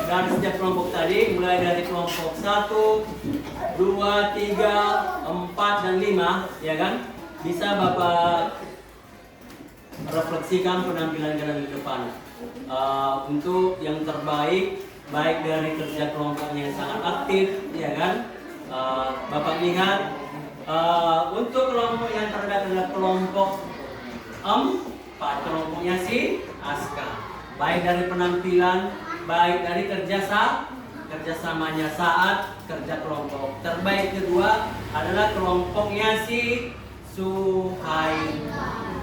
dari setiap kelompok tadi, mulai dari kelompok 1, 2, 3, 4, dan 5, ya kan? Bisa Bapak refleksikan penampilan kalian di depan. Untuk yang terbaik, baik dari kerja kelompoknya yang sangat aktif, ya kan? Bapak lihat, untuk kelompok yang terdekat adalah kelompok 4, kelompoknya si Aska. Baik dari penampilan, baik dari kerjasamanya saat kerja kelompok. Terbaik kedua adalah kelompoknya si Suhaila.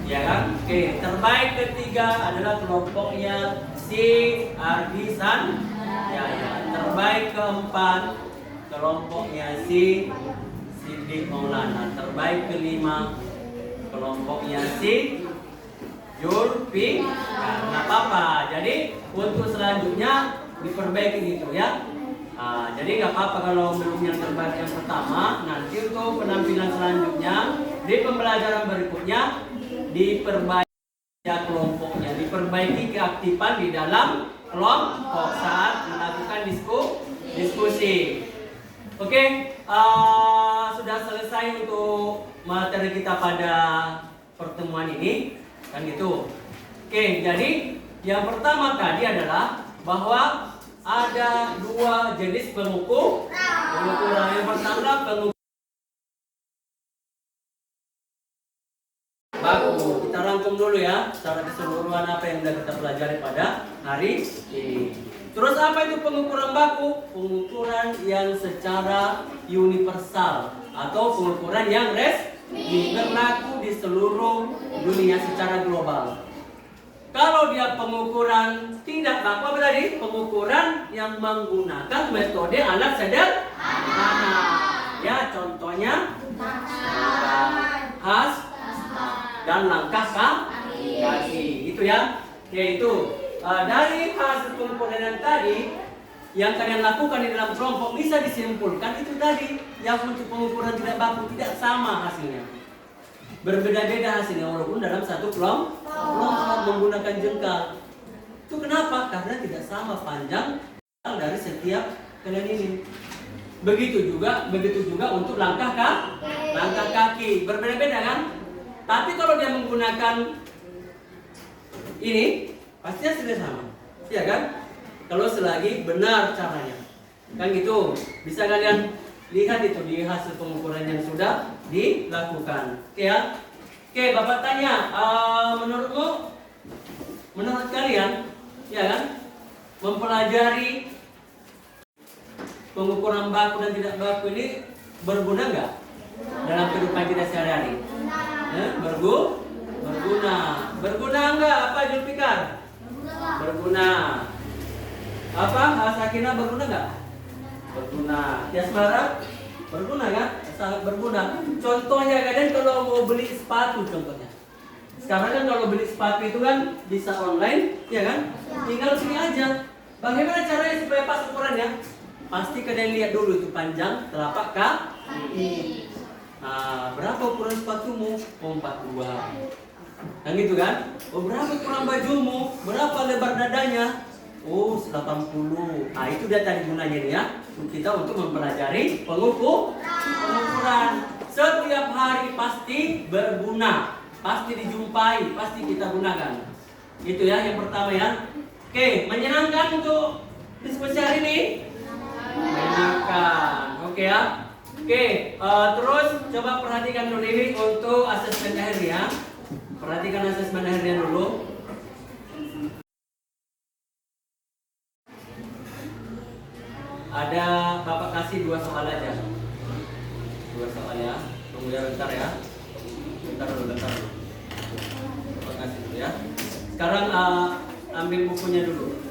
Ya kan? Oke, terbaik ketiga adalah kelompoknya si Ardisan. Ya. Terbaik keempat kelompoknya si Siddiq Maulana. Terbaik kelima kelompoknya si Jurfi. Nah, nggak apa-apa. Jadi untuk selanjutnya diperbaiki gitu ya. Jadi nggak apa-apa kalau belum yang terbaik yang pertama. Nanti untuk penampilan selanjutnya di pembelajaran berikutnya diperbaiki kelompoknya, diperbaiki keaktifan di dalam kelompok saat melakukan diskusi. Oke, sudah selesai untuk materi kita pada pertemuan ini, kan gitu. Oke, jadi yang pertama tadi adalah bahwa ada 2 jenis pengukuran. Yang pertama pengukuran baku. Kita rangkum dulu ya secara keseluruhan apa yang sudah kita pelajari pada hari ini. Terus apa itu pengukuran baku? Pengukuran yang secara universal atau pengukuran yang resmi, berlaku di seluruh dunia secara global. Kalau dia pengukuran tidak baku, apa tadi? Pengukuran yang menggunakan metode alat sederhana. Ya, contohnya khas dan langkah kaki. Itu ya. Yaitu dari hasil pengukuran yang tadi yang kalian lakukan di dalam kelompok bisa disimpulkan itu tadi yang untuk pengukuran tidak baku tidak sama hasilnya, berbeda-beda hasilnya walaupun dalam satu kelompok menggunakan jengkal. Itu kenapa? Karena tidak sama panjang dari setiap kalian ini. Begitu juga untuk langkah kaki berbeda-beda kan? Tapi kalau dia menggunakan ini pastinya sudah sama, ya kan? Kalau selagi benar caranya, kan gitu. Bisa kalian lihat itu di hasil pengukuran yang sudah dilakukan. Oke ya? Oke, Bapak tanya, menurut kalian, ya kan? Mempelajari pengukuran baku dan tidak baku ini berguna nggak dalam kehidupan kita sehari-hari? Berguna. Berguna nggak? Apa Julfikar? Berguna. Apa? Sakinah berguna nggak? Berguna. Yasmara? Berguna kan? Sangat berguna. Contohnya kadang kalau mau beli sepatu contohnya. Sekarang kan kalau beli sepatu itu kan bisa online, ya kan? Tinggal sini aja. Bagaimana caranya supaya pas ukurannya? Pasti kalian lihat dulu itu panjang telapak kaki. Nah, berapa ukuran sepatumu? Oh, 42. Yang gitu kan? Oh, berapa ukuran bajumu? Berapa lebar dadanya? Oh, 80. Nah, itu dia tadi gunanya nih ya. Kita untuk mempelajari pengukuran. Setiap hari pasti berguna. Pasti dijumpai, pasti kita gunakan. Itu ya yang pertama ya. Oke, menyenangkan untuk diskusi hari ini? Menyenangkan. Oke ya. Oke, terus coba perhatikan dulu ini untuk asesmen akhir ya. Perhatikan asesmen akhirnya dulu. Ada Bapak kasih 2 soal aja. 2 soal ya. Tunggu ya bentar ya. Bentar dulu. Bapak kasih dulu ya. Sekarang ambil bukunya dulu.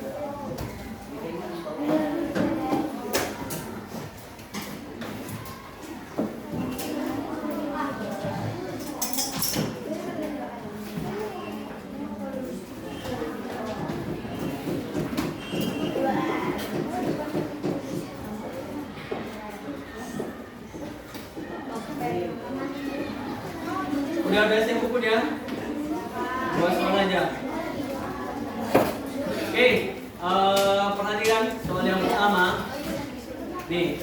Udah beresin buku dia? 2 soal aja. Oke, perhatikan soal yang pertama. Nih.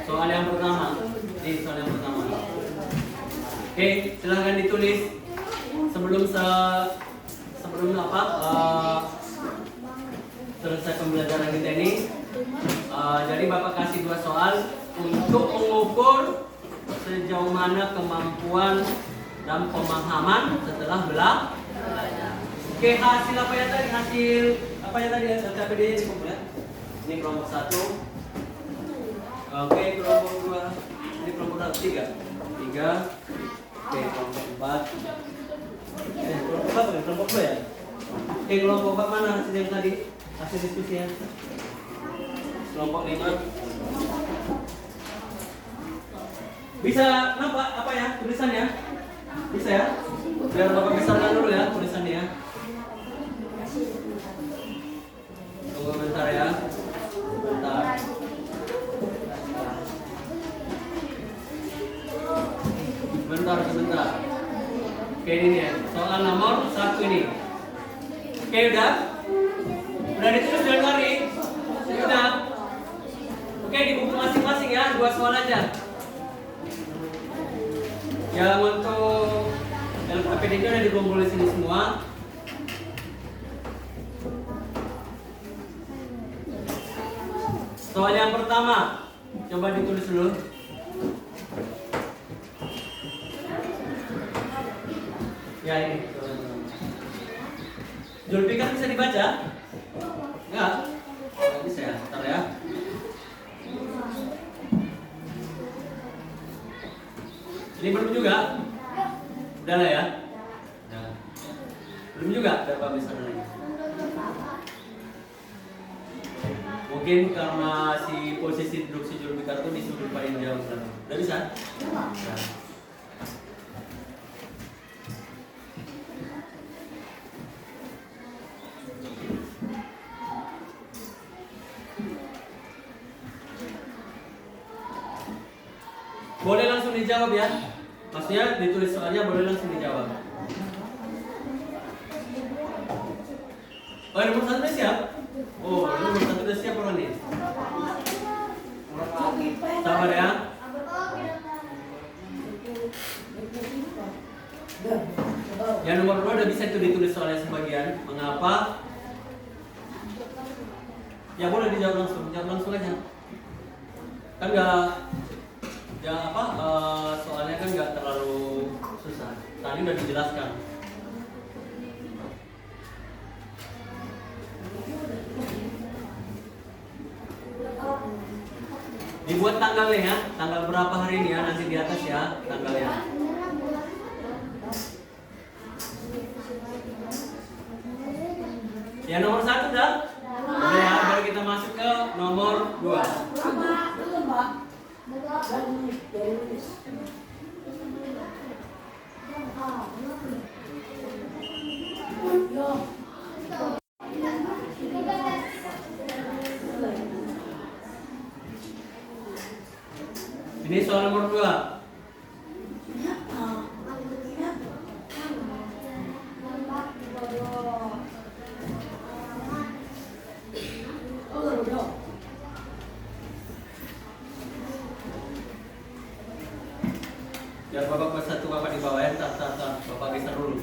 Soal yang pertama. Nih soal yang pertama. Oke, silahkan ditulis sebelum selesai pembelajaran kita ini. Jadi Bapak kasih 2 soal untuk mengukur sejauh mana kemampuan dan pemahaman setelah belajar. Oke, hasil apa ya tadi? Hasil apa ya tadi? KPD ini ya. Ini kelompok 1. Oke, kelompok 2. Ini kelompok 3. Oke, kelompok 4. Kelompok apa? Kelompok 2 ya? Oke, kelompok 4 mana hasil yang tadi? Hasil diskusinya. Kelompok 5. Bisa nampak apa ya tulisannya? Bisa ya? Biar Bapak besarkan dulu ya tulisannya ya. Tunggu bentar ya. Bentar. Sebentar. Oke, ini ya. Soal nomor 1 ini. Oke, udah? Udah ditulis dari hari? Sudah. Oke, di buku masing-masing ya, 2 soal aja. Yang untuk LKPD-nya udah dikumpul di sini semua. Soal yang pertama, coba ditulis dulu. Ya ini. Julfikar bisa dibaca? Enggak? Nggak bisa ya, bentar ya. Ini belum juga? Udah lah ya? Udah. Belum juga? Udah Pak bisa lagi. Mungkin karena posisi duduk si Julfikar itu disuruh paling jauh sana. Udah bisa? Udah. Boleh langsung dijawab ya. Maksudnya ditulis soalnya boleh langsung dijawab. Oh, nomor 1 udah siap? Oh, ini nomor 1 udah siap orang nih. Sabar ya. Yang nomor 2 udah bisa itu ditulis soalnya sebagian. Mengapa? Ya boleh dijawab langsung. Jawab langsung aja. Kan nggak soalnya kan nggak terlalu susah. Tadi udah dijelaskan. Dibuat tanggalnya ya, tanggal berapa hari ini ya, nanti di atas ya tanggalnya. Ya nomor 1 dah. Udah ya, baru kita masuk ke nomor 2. Ini soal nomor 2. Biar bapak buat satu, bapak di bawah ya, tar. Bapak geser dulu.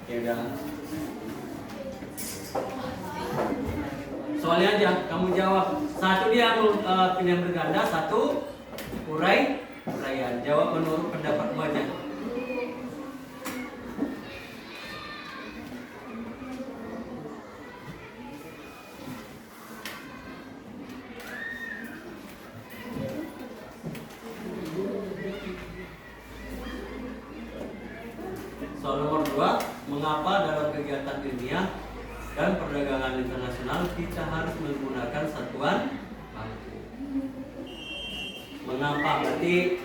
Oke udah. Soalnya aja, kamu jawab. Satu dia pilihan berganda, satu uraian. Jawab menurut pendapatmu aja. Soal nomor 2, mengapa dalam kegiatan ilmiah dan perdagangan internasional kita harus menggunakan satuan baku? Mengapa? Berarti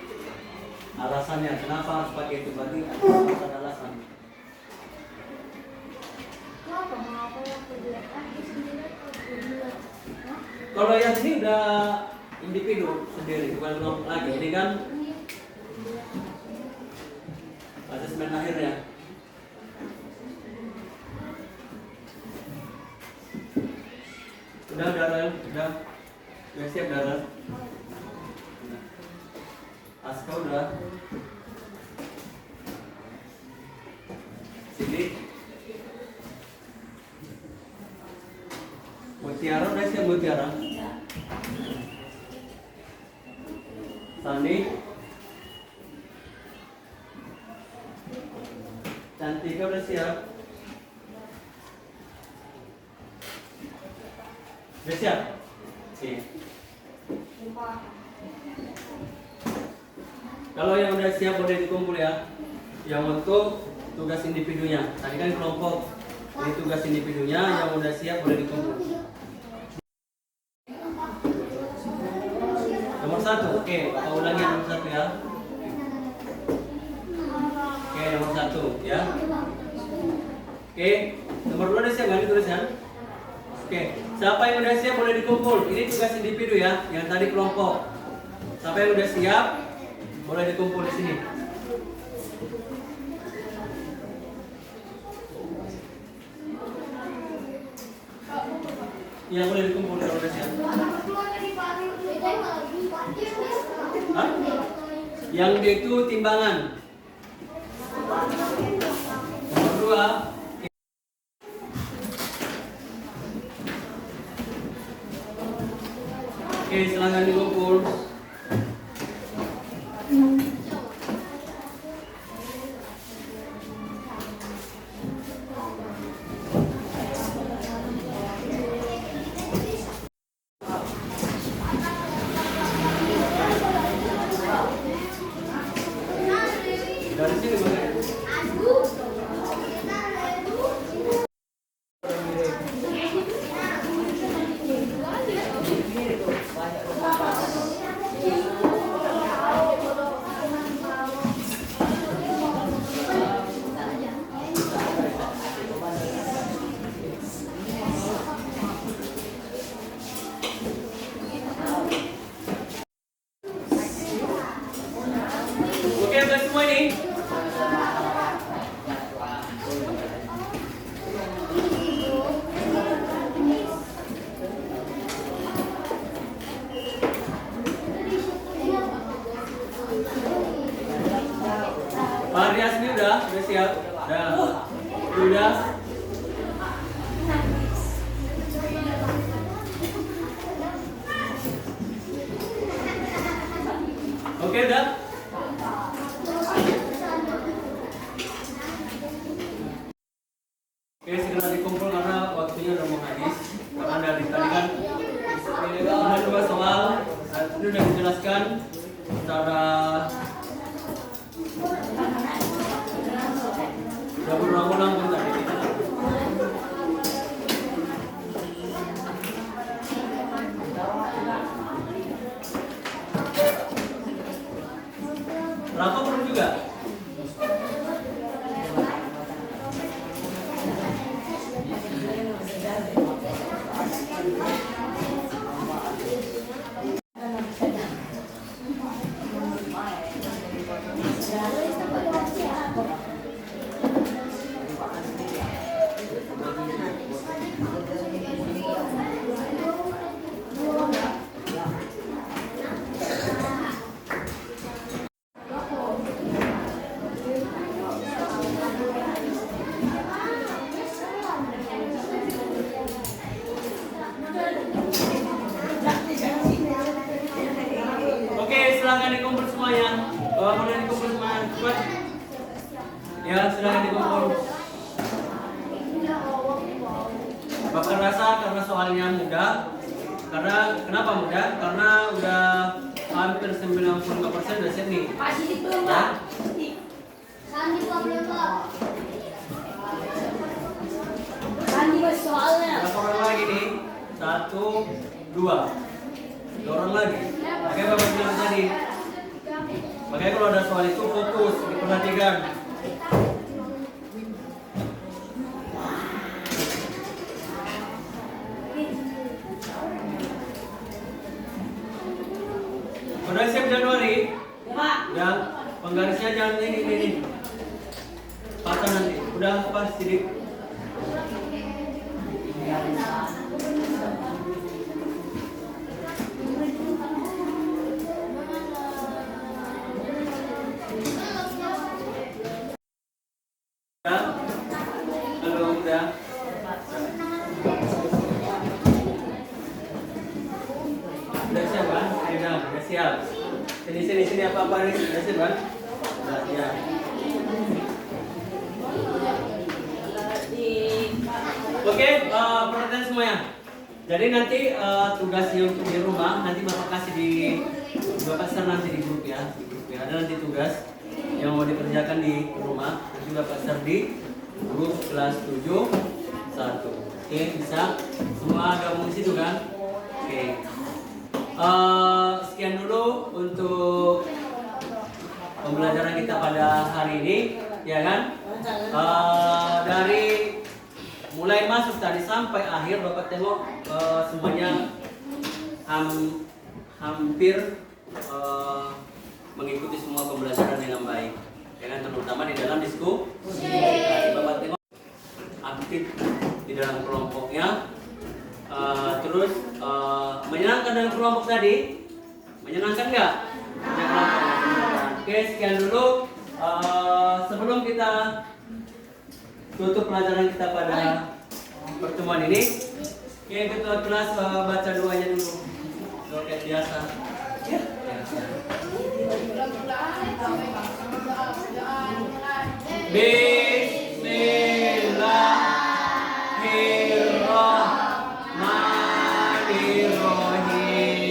alasannya kenapa harus pakai itu, berarti ada alasan. Mengapa yang kegiatan sendiri atau berdua? Kalau yang ini udah individu sendiri, bukan kelompok lagi. Ini kan asesmen akhirnya. Udah siap Dara. Aska udah. Sini. Mutiara udah siap Mutiara. Sani. Cantika udah siap. Udah siap? Sini. Kalau yang udah siap boleh dikumpul ya. Yang untuk tugas individunya. Tadi kan kelompok. Ini tugas individunya, yang udah siap boleh dikumpul. Nomor 1, oke, Bapak ulangi nomor 1 ya. Oke, nomor 1 ya. Oke, nomor 2 udah siap kan tulisan? Oke, siapa yang udah siap boleh dikumpul. Ini tugas individu ya, yang tadi kelompok. Siapa yang udah siap boleh dikumpul di sini. Iya boleh dikumpul kalau udah siap. Hah? Yang dia itu timbangan. Nomor 2. Oke, silakan dikumpul. Dari sini boleh. Oke, udah semua ini. Pak Riasmi udah siap? Udah. Oke, udah. Oke, segera dikumpul karena waktunya udah mau habis. Karena dari tadi kan udah 2 ini sudah dijelaskan secara sudah berulang-ulang kan tadi kita. Rokok perlu juga? Oke, silakan dikumpul semuanya. Boleh dikumpul semuanya, cepat. Ya, silakan dikumpul. Bapak rasa karena soalnya mudah. Karena kenapa mudah? Karena udah hampir 95% udah set nih. Ya. Sandi Pak belum Pak. Sandi bos soalnya. Berapa orang lagi nih? 1, 2. 2 orang lagi. Makanya Bapak bilang tadi. Makanya kalau ada soal itu fokus, diperhatikan. Udah siap Januari? Ya, penggarisnya jangan ini. Patah nanti. Udah pas sidik. Halo, udah. Udah siap kan? Udah siap. Sini apa nih? Udah siap kan? Udah siap. Oke, perhatian semuanya. Jadi nanti tugasnya untuk di rumah nanti Bapak kasih di Bapak share nanti di grup ya. Di grup ya. Ada nanti tugas yang mau dikerjakan di rumah. Nanti Bapak share di grup kelas 7 1. Oke, bisa. Semua gabung di situ kan? Oke. Sekian dulu untuk pembelajaran kita pada hari ini, ya kan? Dari mulai masuk tadi sampai akhir Bapak tengok semuanya hampir mengikuti semua pembelajaran dengan baik, ya kan? Terutama di dalam diskusi. Bapak tengok aktif di dalam kelompoknya. Terus menyenangkan dalam kelompok tadi, menyenangkan nggak? Oke, sekian dulu. Sebelum kita tutup pelajaran kita pada pertemuan ini, oke, ketua kelas baca doanya dulu. Doa kayak biasa. Ya. Bismillahirrahmanirrahim.